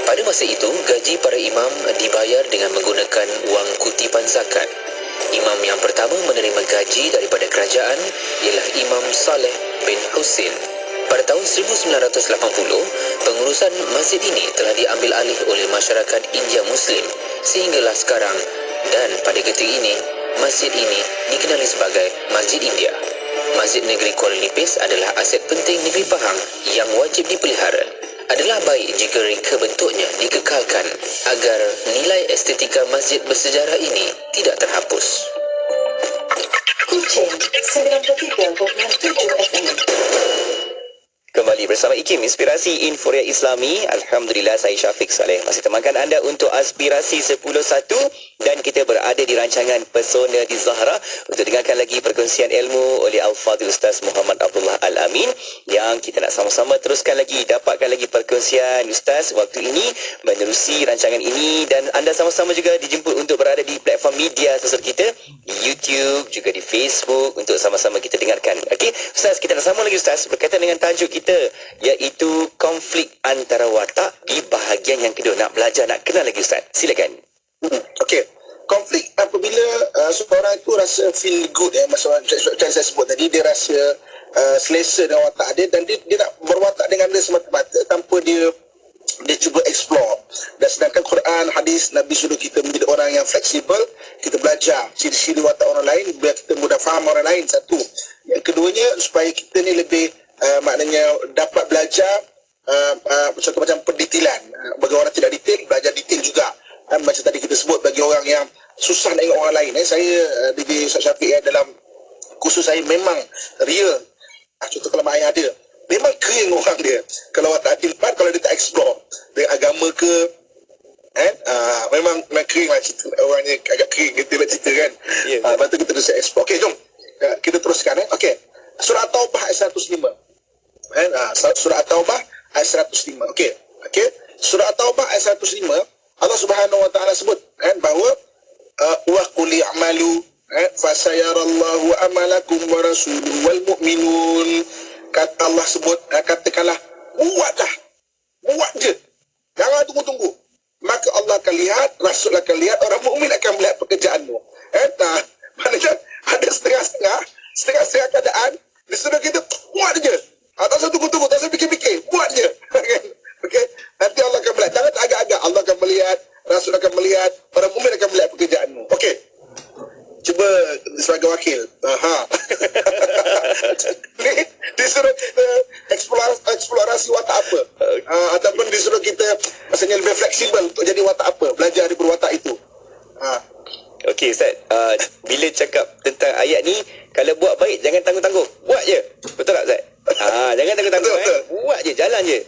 Pada masa itu, gaji para imam dibayar dengan menggunakan wang kutipan zakat. Imam yang pertama menerima gaji daripada kerajaan ialah Imam Saleh bin Husin. Pada tahun 1980, pengurusan masjid ini telah diambil alih oleh masyarakat India Muslim sehinggalah sekarang, dan pada ketika ini, masjid ini dikenali sebagai Masjid India. Masjid Negeri Kuala Lipis adalah aset penting negeri Pahang yang wajib dipelihara. Adalah baik jika reka bentuknya dikekalkan agar nilai estetika masjid bersejarah ini tidak terhapus. Kuching 93.7 FM. Kembali bersama IKIM, Inspirasi Inforia Islami. Alhamdulillah, saya Syafiq Saleh masih temankan anda untuk Aspirasi 10.1 dan kita berada di rancangan Pesona di Zahra untuk dengarkan lagi perkongsian ilmu oleh Al-Fadhil Ustaz Muhammad Abdullah Al-Amin yang kita nak sama-sama teruskan lagi, dapatkan lagi perkongsian Ustaz waktu ini menerusi rancangan ini, dan anda sama-sama juga dijemput untuk berada di platform media sosial kita di YouTube juga di Facebook untuk sama-sama kita dengarkan. Okey, Ustaz, kita nak sambung lagi Ustaz berkaitan dengan tajuk kita iaitu konflik antara watak di bahagian yang kedua. Nak belajar, nak kenal lagi Ustaz. Silakan. Okey. Konflik apabila seorang itu rasa feel good, macam saya sebut tadi, dia rasa selesa dengan watak dia dan dia nak berwatak dengan dia semata-mata tanpa dia cuba explore. Dan sedangkan Quran, hadis, Nabi suruh kita menjadi orang yang fleksibel, kita belajar ciri-ciri watak orang lain biar kita mudah faham orang lain, satu. Yang keduanya, supaya kita ni lebih maknanya dapat belajar contoh macam pendetailan. Bagi orang tidak detail, belajar detail juga. Macam tadi kita sebut, bagi orang yang susah nak ingat orang lain, saya di Ustaz Syafiq dalam kursus saya memang real. Contoh kalau mak ayah dia, memang kering orang dia. Kalau watak tilpat, kalau dia tak explore dengan agama ke, memang kering lah cerita. Orangnya agak kering, kita nak cerita kan. Lepas tu kita terus explore. Okey, jom kita teruskan. Okey, surah At-Taubah ayat 105. Surah At-Taubah ayat 105. Okey, surah At-Taubah ayat 105, Allah Subhanahu Wa Taala sebut bahawa wa qul i'malu fasayarallahu amalakum wa rasuluhu wal mu'minun. Kata Allah sebut, katakanlah, buat je, jangan tunggu-tunggu, maka Allah akan lihat, Rasul akan lihat, orang mukmin akan melihat pekerjaanmu. Maknanya ada setengah-setengah keadaan disuruh kita buat je, tak usah tunggu-tunggu, tak usah fikir-fikir, buat je. Okey, nanti Allah akan melihat, jangan tak agak-agak, Allah akan melihat, Rasul akan melihat, orang mukmin akan melihat pekerjaanmu. Okey, cuba sebagai wakil. Ni disuruh kita eksplorasi watak apa, ataupun disuruh kita rasanya lebih fleksibel untuk jadi watak apa, belajar dari berwatak itu. Okey Ustaz, bila cakap tentang ayat ni, kalau buat baik jangan tangguh-tangguh, buat je. Betul tak Ustaz? Jangan tangguh-tangguh, buat je, jalan je,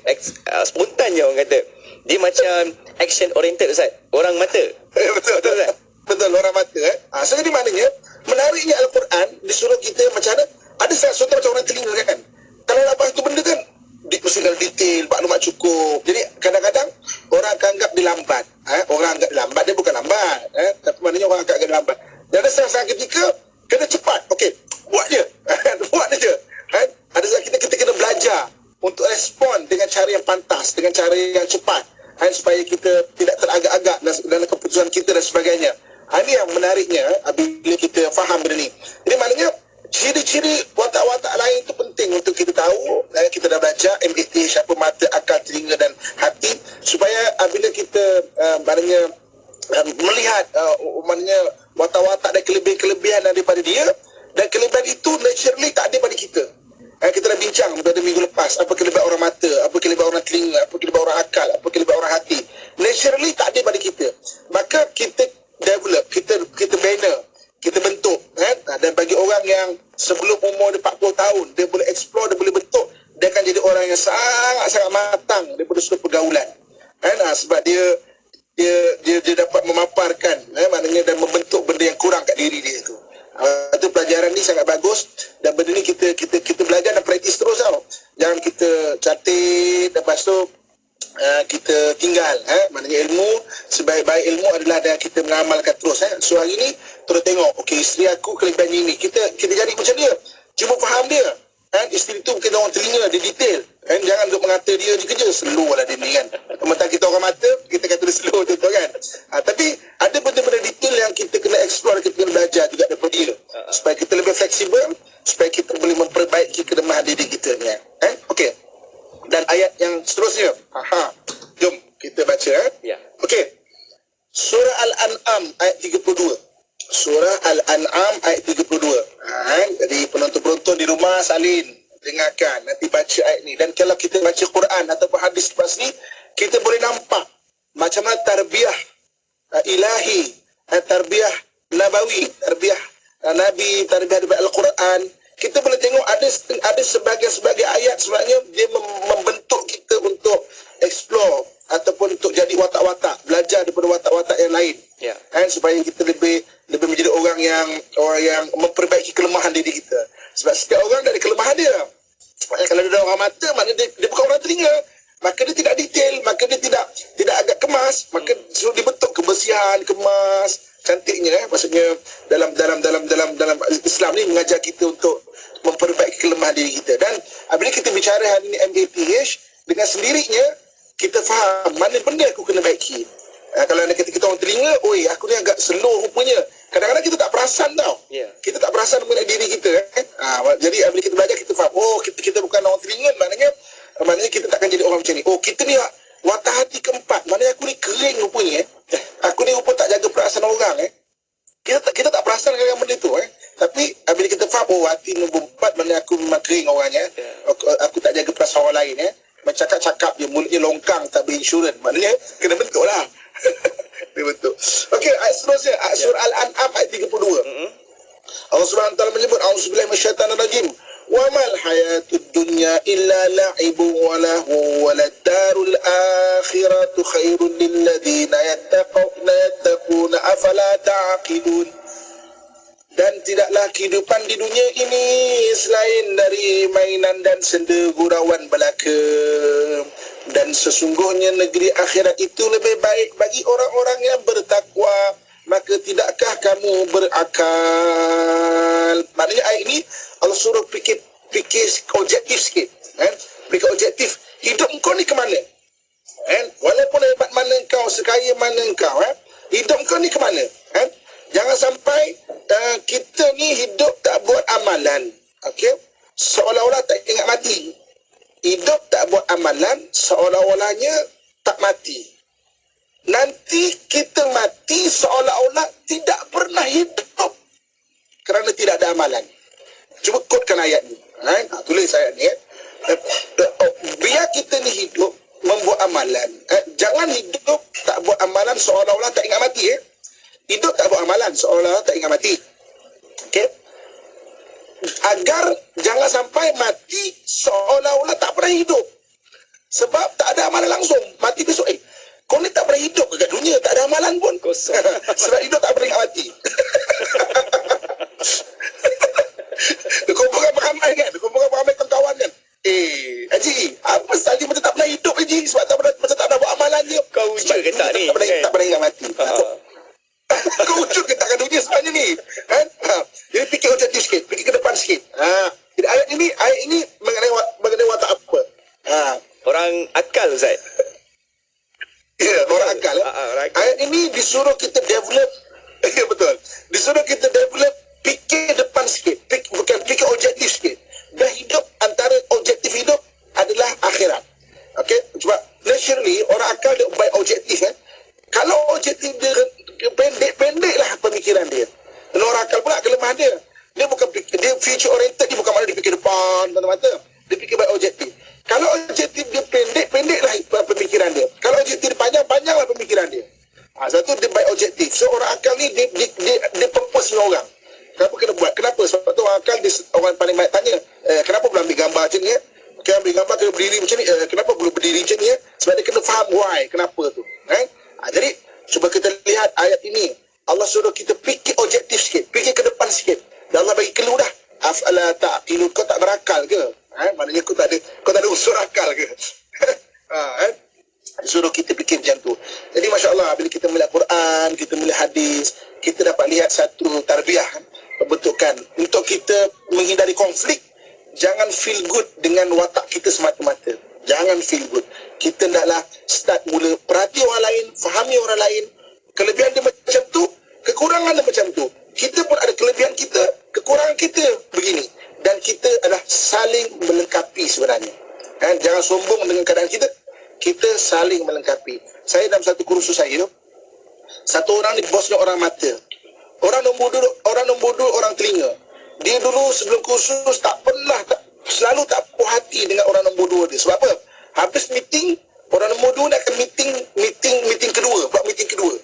spontan je orang kata. Dia macam action oriented Ustaz, orang mata. Betul Ustaz? Betul, orang mata. So jadi maknanya, menariknya Al-Quran disuruh kita macam mana, ada sesuatu macam orang telinga kan. Kalau nak bahas tu benda kan, mesti dalam detail, maklumat cukup. Jadi kadang-kadang orang akan anggap dia lambat. Orang anggap lambat, dia bukan lambat. Tapi maknanya orang anggap dia lambat. Dan ada saat-saat ketika kena cepat. Okey, buat je. Buat je. Ada saat kita kena belajar untuk respon dengan cara yang pantas, dengan cara yang cepat. Supaya kita tidak teragak-agak dalam keputusan kita dan sebagainya. Ini yang menariknya bila kita faham benda ni. Jadi maknanya ciri-ciri watak-watak lain itu penting untuk kita tahu. Kita dah belajar MBTI, siapa mata, akal, telinga dan hati, supaya bila kita maknanya melihat maknanya watak-watak dan kelebihan daripada dia, dan kelebihan itu naturally tak ada pada kita. Kita dah bincang pada minggu lepas, apa kelebihan orang mata, apa kelebihan orang telinga, apa kelebihan orang akal, apa kelebihan orang hati. Naturally tak ada pada kita. Maka kita develop, kita bina, kita bentuk. Dan bagi orang yang sebelum umur dia 40 tahun, dia boleh explore, dia boleh bentuk, dia akan jadi orang yang sangat-sangat matang daripada sudut pergaulan. Sebab dia dapat memaparkan, maknanya dan membentuk benda yang kurang kat diri dia tu. Itu pelajaran ni sangat bagus, dan benda ni kita belajar dan praktis terus tau. Jangan kita catat lepas tu kita tinggal. Maknanya ilmu, sebaik-baik ilmu adalah yang kita mengamalkan terus. So hari ni terus tengok, okey, isteri aku kelebihan ini, kita jadi macam dia, cuba faham dia. Isteri tu bukan orang telinga, dia detail. Jangan duk mengata dia kerja slow lah dia ni kan. Sementara kita orang mata, kita kata dia slow contoh kan. Tapi ada benda-benda detail yang kita kena explore, kita kena belajar juga daripada dia, supaya kita lebih fleksibel, supaya kita boleh memperbaiki kelemahan diri kita ni. Okey. Dan ayat yang seterusnya, jom kita baca. Okey. Surah Al-An'am ayat 32. Surah Al-An'am ayat 32. Jadi penonton-penonton di rumah salin dengarkan, nanti baca ayat ni. Dan kalau kita baca Quran ataupun hadis lepas ni, kita boleh nampak macam mana tarbiyah ilahi, tarbiyah nabawi, tarbiyah Nabi, tarbiyah daripada Al-Quran. Kita boleh tengok ada sebagai ayat sebenarnya dia membentuk kita untuk explore ataupun untuk jadi watak-watak, belajar daripada watak-watak yang lain. Supaya kita lebih menjadi orang yang memperbaiki kelemahan diri kita. Sebab setiap orang ada kelemahan dia. Kalau dia orang mata, maknanya dia bukan orang telinga, maka dia tidak detail, maka dia tidak agak kemas, maka suruh dibentuk kebersihan, kemas, cantiknya. Maksudnya dalam Islam ni mengajar kita untuk memperbaiki kelemahan diri kita. Dan bila kita bicara hari ini MAPH, dengan sendirinya kita faham mana benda aku kena baiki. Kalau anda kata kita orang telinga, oi aku ni agak slow rupanya. Kadang-kadang kita tak perasan tau. Kita tak perasan mengenai diri kita. Jadi bila kita belajar kita faham, kita bukan orang telinga, maknanya kita takkan jadi orang macam ni. Kita ni watah hati keempat, maknanya aku ni kering rupanya. Aku ni rupa tak jaga perasaan orang. Kita tak perasan dengan benda tu. Tapi bila kita faham, hati nombor 4, maknanya aku memang kering orangnya. Aku tak jaga perasaan orang lain. Bercakap-cakap je, mulutnya longkang, tak berinsurans. Maknanya kena bentuk lah. Dia bentuk. Okey, ayat seterusnya, ayat surah Al-An'am ayat 32. Allah Subhanahu wa taala menyebut, auzubillahi minasyaitanir rajim. Wa mal hayatud dunya illa la'ibun wa lahu wa ladarul akhiratu khairun lil ladzina yattaquna afala ta'qilun. Dan tidaklah kehidupan di dunia ini selain dari mainan dan senda gurauan belaka. Dan sesungguhnya negeri akhirat itu lebih baik bagi orang-orang yang bertakwa. Maka tidakkah kamu berakal? Maknanya ayat ini Allah suruh fikir objektif sikit. Fikir objektif. Hidup kau ni ke mana? Walaupun hebat mana kau, sekaya mana kau, hidup kau ni ke mana? Jangan sampai kita ni hidup tak buat amalan. Okey? Seolah-olah tak ingat mati. Hidup tak buat amalan, seolah-olahnya tak mati. Nanti kita mati seolah-olah tidak pernah hidup kerana tidak ada amalan. Cuba kodkan ayat ni. Tulis ayat ni. Biar kita ni hidup membuat amalan. Jangan hidup tak buat amalan seolah-olah tak ingat mati. Hidup tak buat amalan seolah-olah tak ingat mati. Okey? Agar jangan sampai mati seolah-olah tak pernah hidup. Sebab tak ada amalan langsung. Mati besok, kau ni tak pernah hidup kat dunia, tak ada amalan pun. Kosong. Sebab hidup tak pernah ingat mati. Kumpulkan peramai kan? Kumpulkan peramai kawan-kawan kan? Haji, apa sahaja macam tak pernah hidup Haji? Sebab tak pernah, macam tak pernah buat amalan je. Kau wujud ke tak ni? Tak pernah ingat mati. Kau wujud ke takkan dunia sebenarnya ni? Jadi fikir objektif sikit, fikir ke depan sikit. Jadi ayat ini mengenai watak apa? Orang akal, Ustaz. Ya, orang akal. Ayat ini disuruh kita develop. Ya, betul. Disuruh kita develop fikir depan sikit. Bukan fikir objektif sikit. Dah hidup, antara objektif hidup adalah akhirat. Okey? Sebab naturally orang akal dia baik objektif. Kalau objektif dia pendek lah pemikiran dia. Dan orang akal pula kelemahan dia. Dia bukan dia future oriented, dia bukan mana dia fikir depan mata-mata. Dia fikir baik objektif. Kalau objektif dia pendek lah pemikiran dia. Kalau objektif dia panjang lah pemikiran dia. Satu dia baik objektif. So orang akal ni dia purpose dengan orang. Kenapa kena buat? Kenapa? Sebab tu orang akal orang paling baik tanya, kenapa belum ambil gambar macam ni? Kena ambil gambar kena berdiri macam ni. Kenapa belum berdiri macam ni? Sebab dia kena faham why, kenapa tu. Jadi cuba kita lihat ayat ini. Allah suruh kita fikir objektif sikit, fikir ke depan sikit. Dan Allah bagi clue dah. Afala ta'qilun, kau tak berakal ke? Maknanya kau tak ada unsur akal ke? Suruh kita fikir macam tu. Jadi masya-Allah bila kita melihat Quran, kita melihat hadis, kita dapat lihat satu tarbiyah pembentukan untuk kita menghindari konflik. Jangan feel good dengan watak kita semata-mata. Jangan feel good. Kita hendaklah start mula perhati orang lain, fahami orang lain. Kelebihan dia macam tu, kekurangan dia macam tu. Kita pun ada kelebihan kita, kekurangan kita begini. Dan kita adalah saling melengkapi sebenarnya. Jangan sombong dengan keadaan kita. Kita saling melengkapi. Saya dalam satu kursus saya, satu orang ni bosnya orang mata. Orang nombor dua orang telinga. Dia dulu sebelum kursus selalu tak puas hati dengan orang nombor dua dia. Sebab apa? Habis meeting, orang nombor dua nak akan meeting kedua, buat meeting kedua.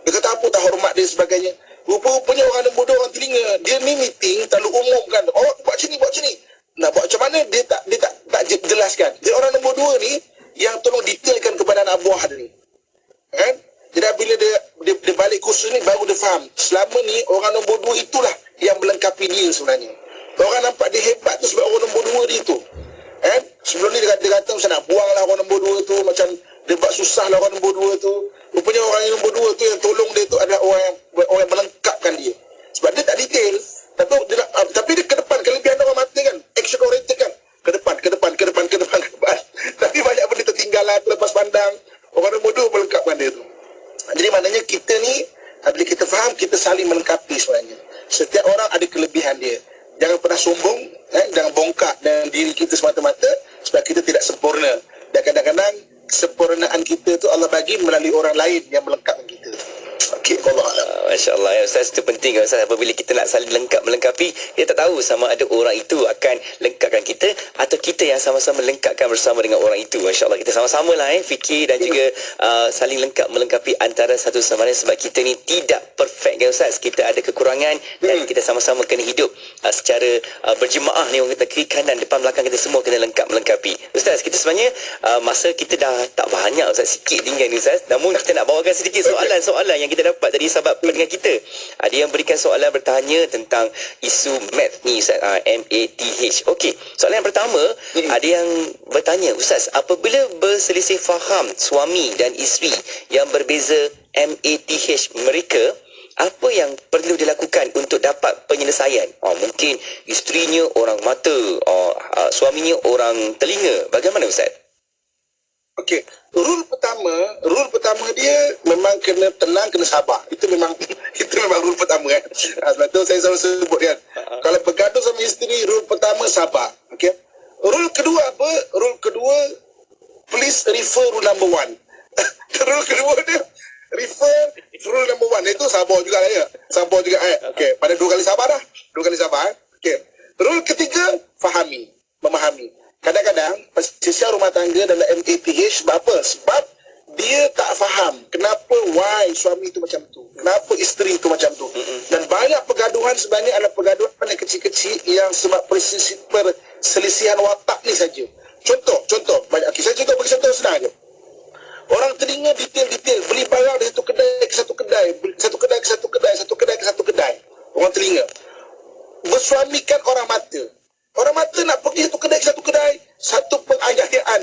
Dia kata apa tak hormat dia sebagainya. Rupa-rupanya orang nombor dua orang telinga. Dia ni meeting terlalu umum kan. Buat macam ni. Nak buat macam mana dia tak jelaskan. Jadi orang nombor dua ni yang tolong detailkan kepada anak buah dia ni. Jadi bila dia balik kursus ni baru dia faham. Selama ni orang nombor dua itulah yang melengkapi dia sebenarnya. Orang nampak dia hebat tu sebab orang nombor dua dia tu. Sebelum ni dia kata macam nak buang lah orang nombor dua tu, macam dia buat susah lah orang nombor dua tu. Rupanya orang yang nombor dua tu yang tolong dia tu adalah orang yang melengkapkan dia. Sebab dia tak detail, tapi dia ke depan kelebihan orang mata kan, action oriented. nombor 2 melengkapkan dia tu. Jadi maknanya kita ni bila kita faham, kita saling melengkapi sebenarnya. Setiap orang ada kelebihan dia. Jangan pernah sombong, jangan bongkak dengan diri kita semata-mata sebab kita tidak sempurna. Dan kadang-kadang kesempurnaan kita tu Allah bagi melalui orang lain yang melengkapkan kita. Okey, Allah Alam. Masya Allah ya Ustaz, itu penting kan Ustaz. Apabila kita nak saling melengkapi, kita tak tahu sama ada orang itu akan lengkapkan kita atau kita yang sama-sama lengkapkan bersama dengan orang itu. Masya Allah, kita sama-sama lah fikir dan juga saling melengkapi antara satu sama lain sebab kita ni tidak perfect kan Ustaz. Kita ada kekurangan dan kita sama-sama kena hidup secara berjemaah ni, orang kata kiri kanan depan belakang kita semua kena melengkapi. Ustaz, kita sebenarnya masa kita dah tak banyak Ustaz, sikit tinggal ni Ustaz. Namun kita nak bawakan sedikit soalan-soalan yang kita dapat tadi sahabat pendengar kita. Ada yang berikan soalan bertanya tentang isu math ni Ustaz, MATH. Okey, soalan yang pertama, ada yang bertanya, Ustaz, apabila berselisih faham suami dan isteri yang berbeza MATH mereka, apa yang perlu dilakukan untuk dapat penyelesaian? Mungkin isterinya orang mata, suaminya orang telinga. Bagaimana Ustaz? Okey, rule pertama dia memang kena tenang, kena sabar. Itu memang rule pertama kan. Sebab tu saya selalu sebut kan. Kalau bergaduh sama isteri, rule pertama sabar. Okey. Rule kedua apa? Rule kedua, please refer rule number 1. Rule kedua dia refer rule number 1. Itu sabar juga lah ya. Sabar juga Okey, pada 2 kali sabar dah. 2 kali sabar. Okey. Rule ketiga, memahami. Kadang-kadang perselisihan rumah tangga dalam MATH sebab apa? Sebab dia tak faham kenapa why suami itu macam tu, kenapa isteri itu macam tu. Dan banyak pergaduhan sebenarnya adalah pergaduhan yang kecil-kecil yang sebab perselisihan watak ni saja. Contoh banyak. Saya bagi contoh senang je. Orang telinga detail beli barang dari satu kedai ke satu kedai, satu kedai ke satu kedai, satu kedai ke satu kedai. Orang telinga bersuamikan orang mata. Orang mata nak pergi satu kedai ke satu kedai, satu pengayaan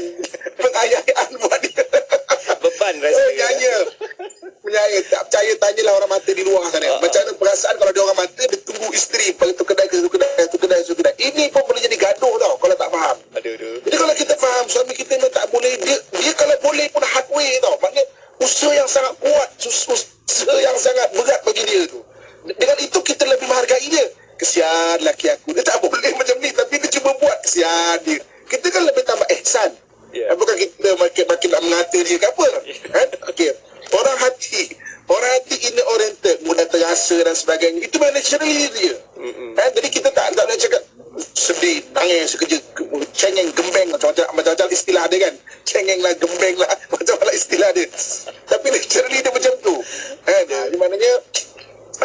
buat dia. Beban rasa. Menyaya. Tak percaya, tanyalah orang mata di luar sana. Macam mana perasaan kalau dia orang mata, dia tunggu isteri pergi satu kedai ke satu kedai, satu kedai ke satu kedai. Ini pun boleh jadi gaduh tau kalau tak faham. Jadi kalau kita faham, suami kita memang tak boleh, dia kalau boleh pun hardway tau. Maknanya usaha yang sangat kuat, usaha yang sangat berat bagi dia tu. Dengan itu kita lebih menghargai dia. Kesian laki aku, dia tak boleh macam ni, tapi dia cuba buat, kesian dia. Kita kan lebih tambah ihsan. Bukan kita makin nak mengata dia ke apa. Okey. Orang hati inner oriented, mudah terasa dan sebagainya. Itu memang naturally dia. Jadi kita tak nak cakap sedih, nangis sekejap, cengeng, gembeng, macam istilah dia kan. Cengeng lah, gembeng lah, macam istilah dia. Tapi naturally dia macam tu. Di maknanya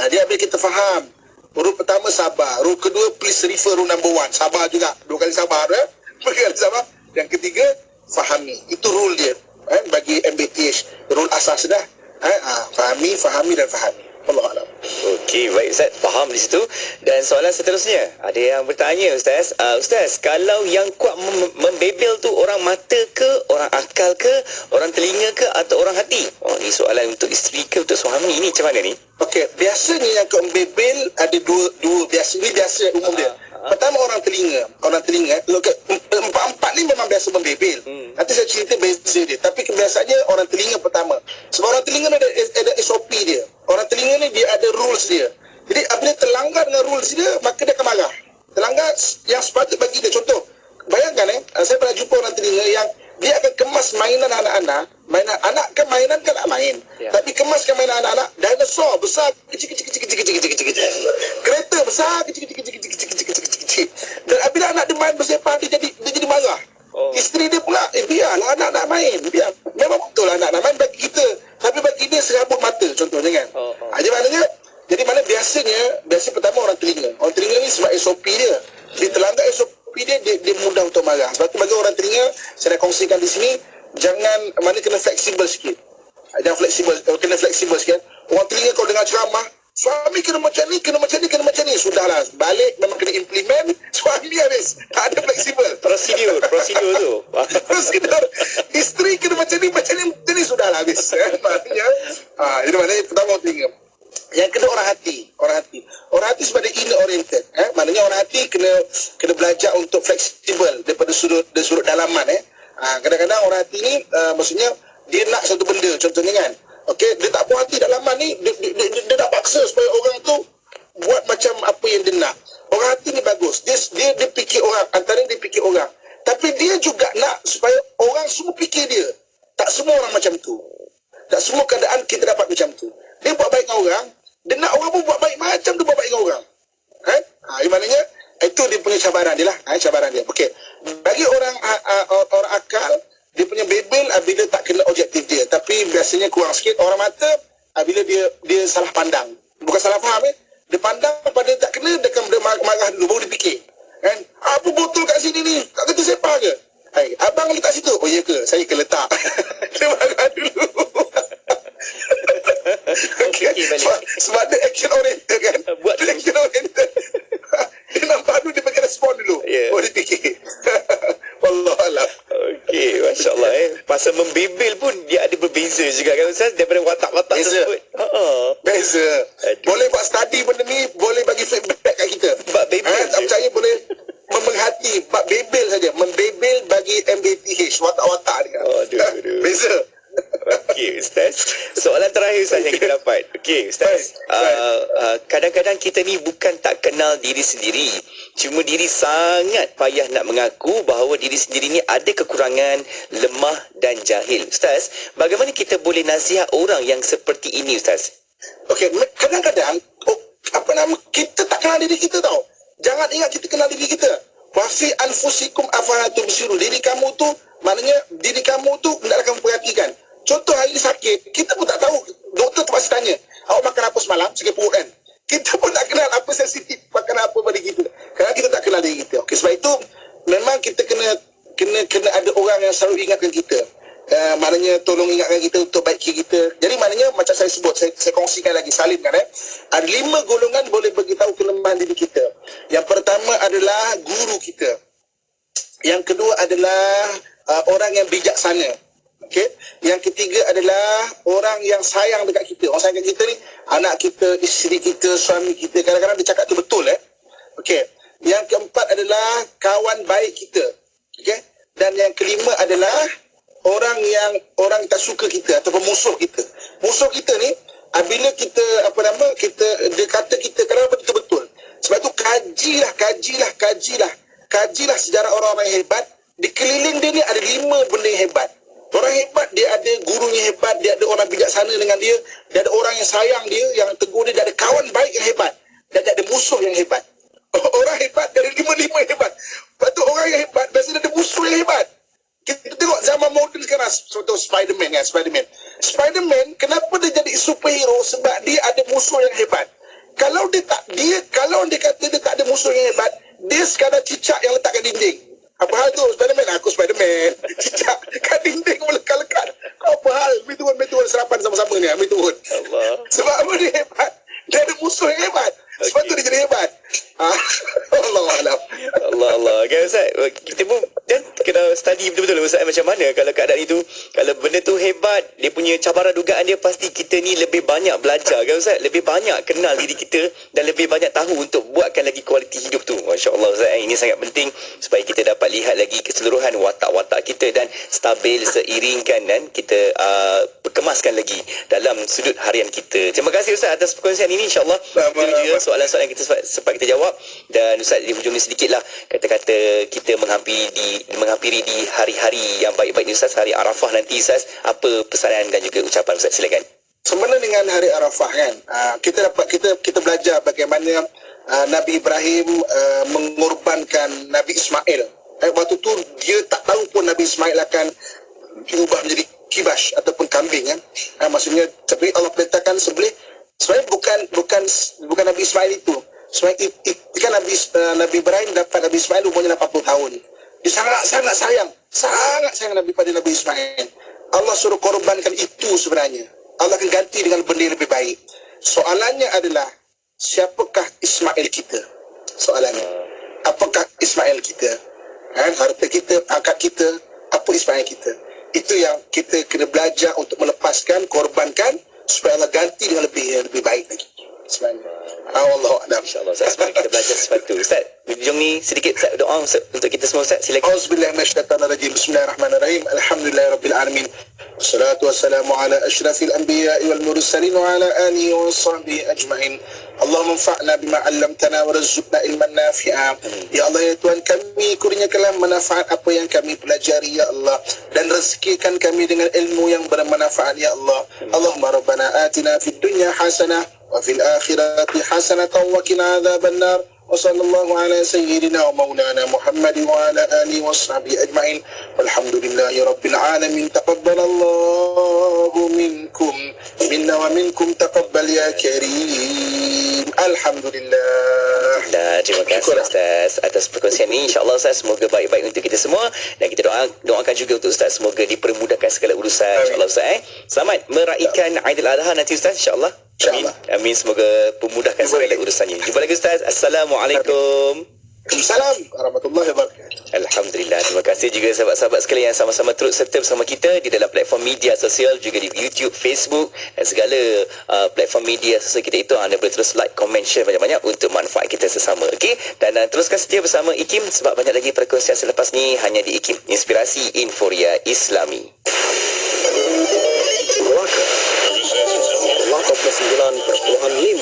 dia ambil kita faham. Rule pertama sabar. Rule kedua, please refer rule number 1. Sabar juga. 2 kali sabar. 2 kali sabar. Yang ketiga, fahami. Itu rule dia. Bagi MATH. Rule asas dah. Fahami dan fahami. Allah Alam. Okey, baik Ustaz, faham di situ. Dan soalan seterusnya, ada yang bertanya Ustaz, Ustaz, kalau yang kuat membebel tu orang mata ke, orang akal ke, orang telinga ke, atau orang hati? Ni soalan untuk isteri ke untuk suami ni, macam mana ni? Okey, biasanya yang kuat membebel ada dua biasa. Ini biasa umum dia. Pertama orang telinga. Empat-empat ni memang biasa membebel. Nanti saya cerita beza dia. Tapi kebiasaannya orang telinga pertama. Sebab orang telinga ni ada SOP dia. Orang telinga ni dia ada rules dia. Jadi apabila terlanggar dengan rules dia, maka dia akan marah. Terlanggar yang sepatut bagi dia. Contoh, bayangkan saya pernah jumpa orang telinga yang dia akan kemas mainan anak-anak. Mainan kan nak main. Tapi kemaskan mainan anak-anak, dinosaur besar, kecil. Kereta besar, kecil. Dan apabila anak dia main bersepah, dia jadi marah. Isteri dia pula, biarlah anak nak main. Memang betul lah anak nak main bagi kita. Tapi bagi dia serabut mata contohnya kan. Jadi mana biasanya pertama orang telinga. Orang telinga ni sebab SOP dia. Dia terlanggar SOP dia mudah untuk marah. Sebab tu bagi orang telinga, saya nak kongsikan di sini, kena fleksibel sikit. Kena fleksibel sikit. Orang telinga kalau dengar ceramah, suami kena macam ni. Sudahlah, balik memang kena implement. Suami habis. Tak ada fleksibel. Prosedur tu. Prosedur. Isteri kena macam ni. Sudahlah habis. Maknanya, itu maknanya pertama orang telinga. Yang kedua orang hati. Orang hati sebab dia inner oriented. Maknanya orang hati kena belajar untuk fleksibel daripada sudut dalaman. Kadang-kadang orang hati ni maksudnya dia nak satu benda contohnya kan. Okey, dia tak puas hati dalaman ni, dia nak paksa supaya orang tu buat macam apa yang dia nak. Orang hati ni bagus. Dia fikir orang, antara dia fikir orang. Tapi dia juga nak supaya orang semua fikir dia. Tak semua orang macam tu. Tak semua keadaan kita dapat macam tu. Dia buat baik dengan orang, dia nak orang pun buat baik macam tu buat baik dengan orang. Kan? Maknanya itu dia punya cabaran dia lah. Cabaran dia. Okey. Bagi orang orang akal, dia punya bebel bila tak kena objektif dia. Tapi biasanya kurang sikit orang mata bila dia salah pandang. Bukan salah faham Dia pandang pada tak kena, dia akan marah dulu baru dia fikir. Kan? Apa botol kat sini ni? Tak kata sepah ke? Hai, abang letak situ. Oh iya ke? Saya ke letak. Dia marah dulu. Okay. Sebab dia action oriented kan. Buat dia action oriented. Dia nampak dulu, dia bagi respon dulu. Oh dia fikir. Wallahualam. Okey, masya-Allah Pasal membebel pun dia ada berbeza juga kan Ustaz daripada watak-watak tersebut. Beza. Boleh buat study benda ni, boleh bagi feedback kat kita. Bab bebel. Tak percaya boleh memenghati bab bebel saja. Membebel bagi MBTH, watak-watak dia. Aduh. Beza. Okey Ustaz, soalan terakhir Ustaz yang kita dapat. Okey Ustaz, kadang-kadang kita ni bukan tak kenal diri sendiri, cuma diri sangat payah nak mengaku bahawa diri sendiri ni ada kekurangan, lemah dan jahil. Ustaz, bagaimana kita boleh nasihat orang yang seperti ini Ustaz? Okey, kadang-kadang kita tak kenal diri kita tau. Jangan ingat kita kenal diri kita. Wa fi anfusikum afala tubsirun. Diri kamu tu, maknanya diri kamu tu hendaklah kamu perhatikan. Contoh hari ni sakit, kita pun tak tahu. Doktor terpaksa tanya, awak makan apa semalam? Sakit perut kan? Kita pun tak kenal apa sensitif makan apa pada kita. Kerana kita tak kenal diri kita. Okey, sebab itu memang kita kena ada orang yang selalu ingatkan kita. Maknanya tolong ingatkan kita untuk baiki kita. Jadi maknanya macam saya sebut, saya kongsikan lagi, salinkan ada 5 golongan boleh beritahu kelemahan diri kita. Yang pertama adalah guru kita. Yang kedua adalah orang yang bijaksana. Okey. Yang ketiga adalah orang yang sayang dekat kita. Orang sayang dekat kita ni anak kita, isteri kita, suami kita. Kadang-kadang dia cakap tu betul Okey. Yang keempat adalah kawan baik kita. Okey. Dan yang kelima adalah orang tak suka kita ataupun musuh kita. Musuh kita ni bila kita dia kata kita kenapa itu betul. Sebab tu kajilah sejarah orang-orang yang hebat. Di keliling dia ni ada 5 benda yang hebat. Orang hebat, dia ada gurunya hebat, dia ada orang bijaksana dengan dia ada orang yang sayang dia, yang tegur dia ada kawan baik yang hebat, dan dia ada musuh yang hebat. Orang hebat, dari 5 yang hebat. Lepas tu orang yang hebat, biasanya ada musuh yang hebat. Kita tengok zaman moden sekarang, contoh Spiderman kan, Spiderman, kenapa dia jadi superhero? Sebab dia ada musuh yang hebat. Kalau dia kata dia tak ada musuh yang hebat, dia sekadar cicak yang letak kat dinding. Apa hal tu Spiderman? Aku Spiderman. Cicak kat dinding melekat-lekat. Kau apa hal? Ambil turun serapan sama-sama ni. Ambil turun. Allah. Sebab apa dia hebat? Dia ada musuh yang hebat. Sebab tu dia jadi hebat. Allah. Okay Ustaz, kita pun kena study betul-betul Ustaz macam mana kalau keadaan itu, kalau benda tu hebat, dia punya cabaran dugaan dia, pasti kita ni lebih banyak belajar kan Ustaz, lebih banyak kenal diri kita dan lebih banyak tahu untuk buatkan lagi kualiti hidup tu. Masya-Allah Ustaz, ini sangat penting supaya kita dapat lihat lagi keseluruhan watak-watak kita dan stabil seiringkan dan kita kemaskan lagi dalam sudut harian kita. Terima kasih Ustaz atas perkongsian ini. InsyaAllah itu je soalan-soalan yang kita sempat kita jawab. Dan Ustaz, di hujung ni sedikitlah kata-kata kita menghampiri di hari-hari yang baik-baik ni Ustaz, hari Arafah nanti Ustaz, apa pesanan dan juga ucapan Ustaz, silakan. Sempena dengan hari Arafah kan, kita belajar bagaimana Nabi Ibrahim mengorbankan Nabi Ismail. Waktu tu dia tak tahu pun Nabi Ismail akan diubah menjadi kibash ataupun kambing kan. Maksudnya seperti Allah perintahkan sebenarnya bukan Nabi Ismail itu. Sebenarnya kan Nabi Ibrahim dapat Nabi Ismail umurnya 80 tahun. Dia sangat sayang Nabi pada Nabi Ismail. Allah suruh korbankan itu sebenarnya. Allah akan ganti dengan benda yang lebih baik. Soalannya adalah, siapakah Ismail kita? Soalannya, apakah Ismail kita? Harta kita, akad kita, apa Ismail kita? Itu yang kita kena belajar untuk melepaskan, korbankan, supaya Allah ganti dengan lebih baik lagi. Sebenarnya. Allahuakbar. InsyaAllah Ustaz, semoga kita belajar sesuatu. Ustaz, hujung ni sedikit Ustaz, doa untuk kita semua Ustaz, silakan. Auzubillahi minasyaitanir rajim. Bismillahirrahmanirrahim. Alhamdulillahirabbil alamin. والصلاة والسلام على أشرف الأنبياء والمرسلين وعلى آله وصحبه أجمعين. اللهم انفعنا بما علمتنا warzuqna ilman nafi'a. Ya Allah, ya Tuhan kami, kurniakanlah manfaat apa yang kami pelajari ya Allah, dan rezekikan kami dengan ilmu yang bermanfaat ya Allah. Allahumma rabbana atina fid dunya hasanah wa fil akhirati hasanatan wa qina adzabannar. وصلى الله على سيدنا ومولانا محمد وعلى آله وصحبه أجمعين والحمد لله رب العالمين. تقبل الله منكم منا ومنكم تقبل يا كريم. Alhamdulillah. Terima kasih Ustaz atas perkongsian ini. InsyaAllah Ustaz, semoga baik-baik untuk kita semua, dan kita doakan juga untuk Ustaz semoga dipermudahkan segala urusan. InsyaAllah Ustaz. Selamat meraihkan Aidil Adha nanti Ustaz, insyaAllah. Amin. Amin. Semoga pemudahkan segala urusannya. Jumpa lagi Ustaz. Assalamualaikum. Assalamualaikum warahmatullahi wabarakatuh. Alhamdulillah. Terima kasih juga sahabat-sahabat sekalian yang sama-sama turut serta bersama kita di dalam platform media sosial, juga di YouTube, Facebook dan segala platform media sosial kita itu. Anda boleh terus like, comment, share banyak-banyak untuk manfaat kita sesama. Okey? Dan teruskan setia bersama IKIM sebab banyak lagi perkongsian selepas ni hanya di IKIM. Inspirasi Inforia Islami. Melaka 89.5.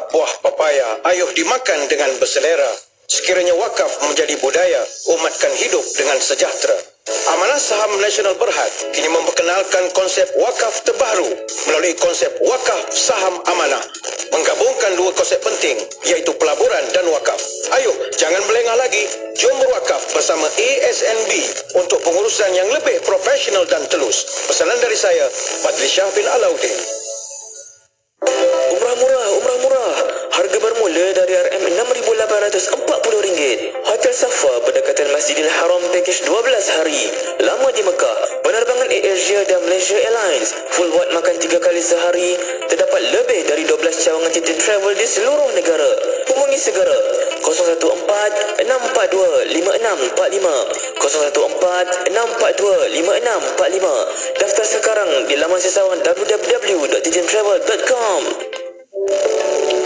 buah papaya ayuh dimakan dengan berselera. Sekiranya wakaf menjadi budaya, umatkan hidup dengan sejahtera. Amanah Saham Nasional Berhad kini memperkenalkan konsep wakaf terbaru melalui konsep wakaf saham amanah. Menggabungkan dua konsep penting iaitu pelaburan dan wakaf. Ayuh, jangan melengah lagi. Jom berwakaf bersama ASNB untuk pengurusan yang lebih profesional dan telus. Pesanan dari saya, Fadli Shah bin Alauddin. Umrah murah. Harga bermula dari RM6,840. Hotel Safa berdekatan Masjidil Haram, pakej 12 hari. Lama di Mekah. Penerbangan AirAsia dan Malaysia Airlines. Full buat makan 3 kali sehari. Terdapat lebih dari 12 cawangan Titan Travel di seluruh negara. Hubungi segera 014-642-5645 014-642-5645. Daftar sekarang di laman sesawan www.titantravel.com.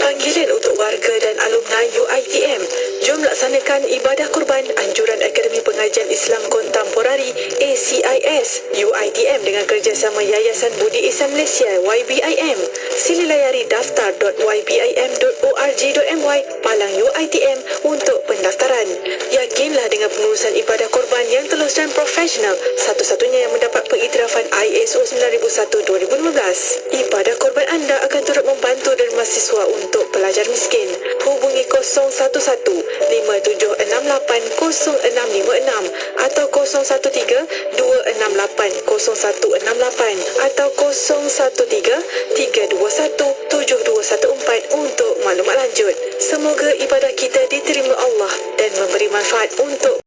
Panggilan untuk warga dan alumni UiTM. Jom laksanakan ibadah kurban Anjuran Akademi Pengajian Islam Kontemporari ACIS UiTM dengan kerjasama Yayasan Budi Ihsan Malaysia YBIM. Sila layari daftar.ybim.org.my Palang UiTM untuk pendaftaran. Yakinlah dengan pengurusan ibadah korban yang telus dan profesional, satu-satunya yang mendapat pengiktirafan ISO 9001-2015. Ibadah korban anda akan turut membantu dan mahasiswa untuk pelajar miskin. Hubungi 011-5768-0656 atau 013-268-0168 atau 013-321-7214 untuk maklumat lanjut. Semoga ibadah kita diterima Allah dan memberi manfaat untuk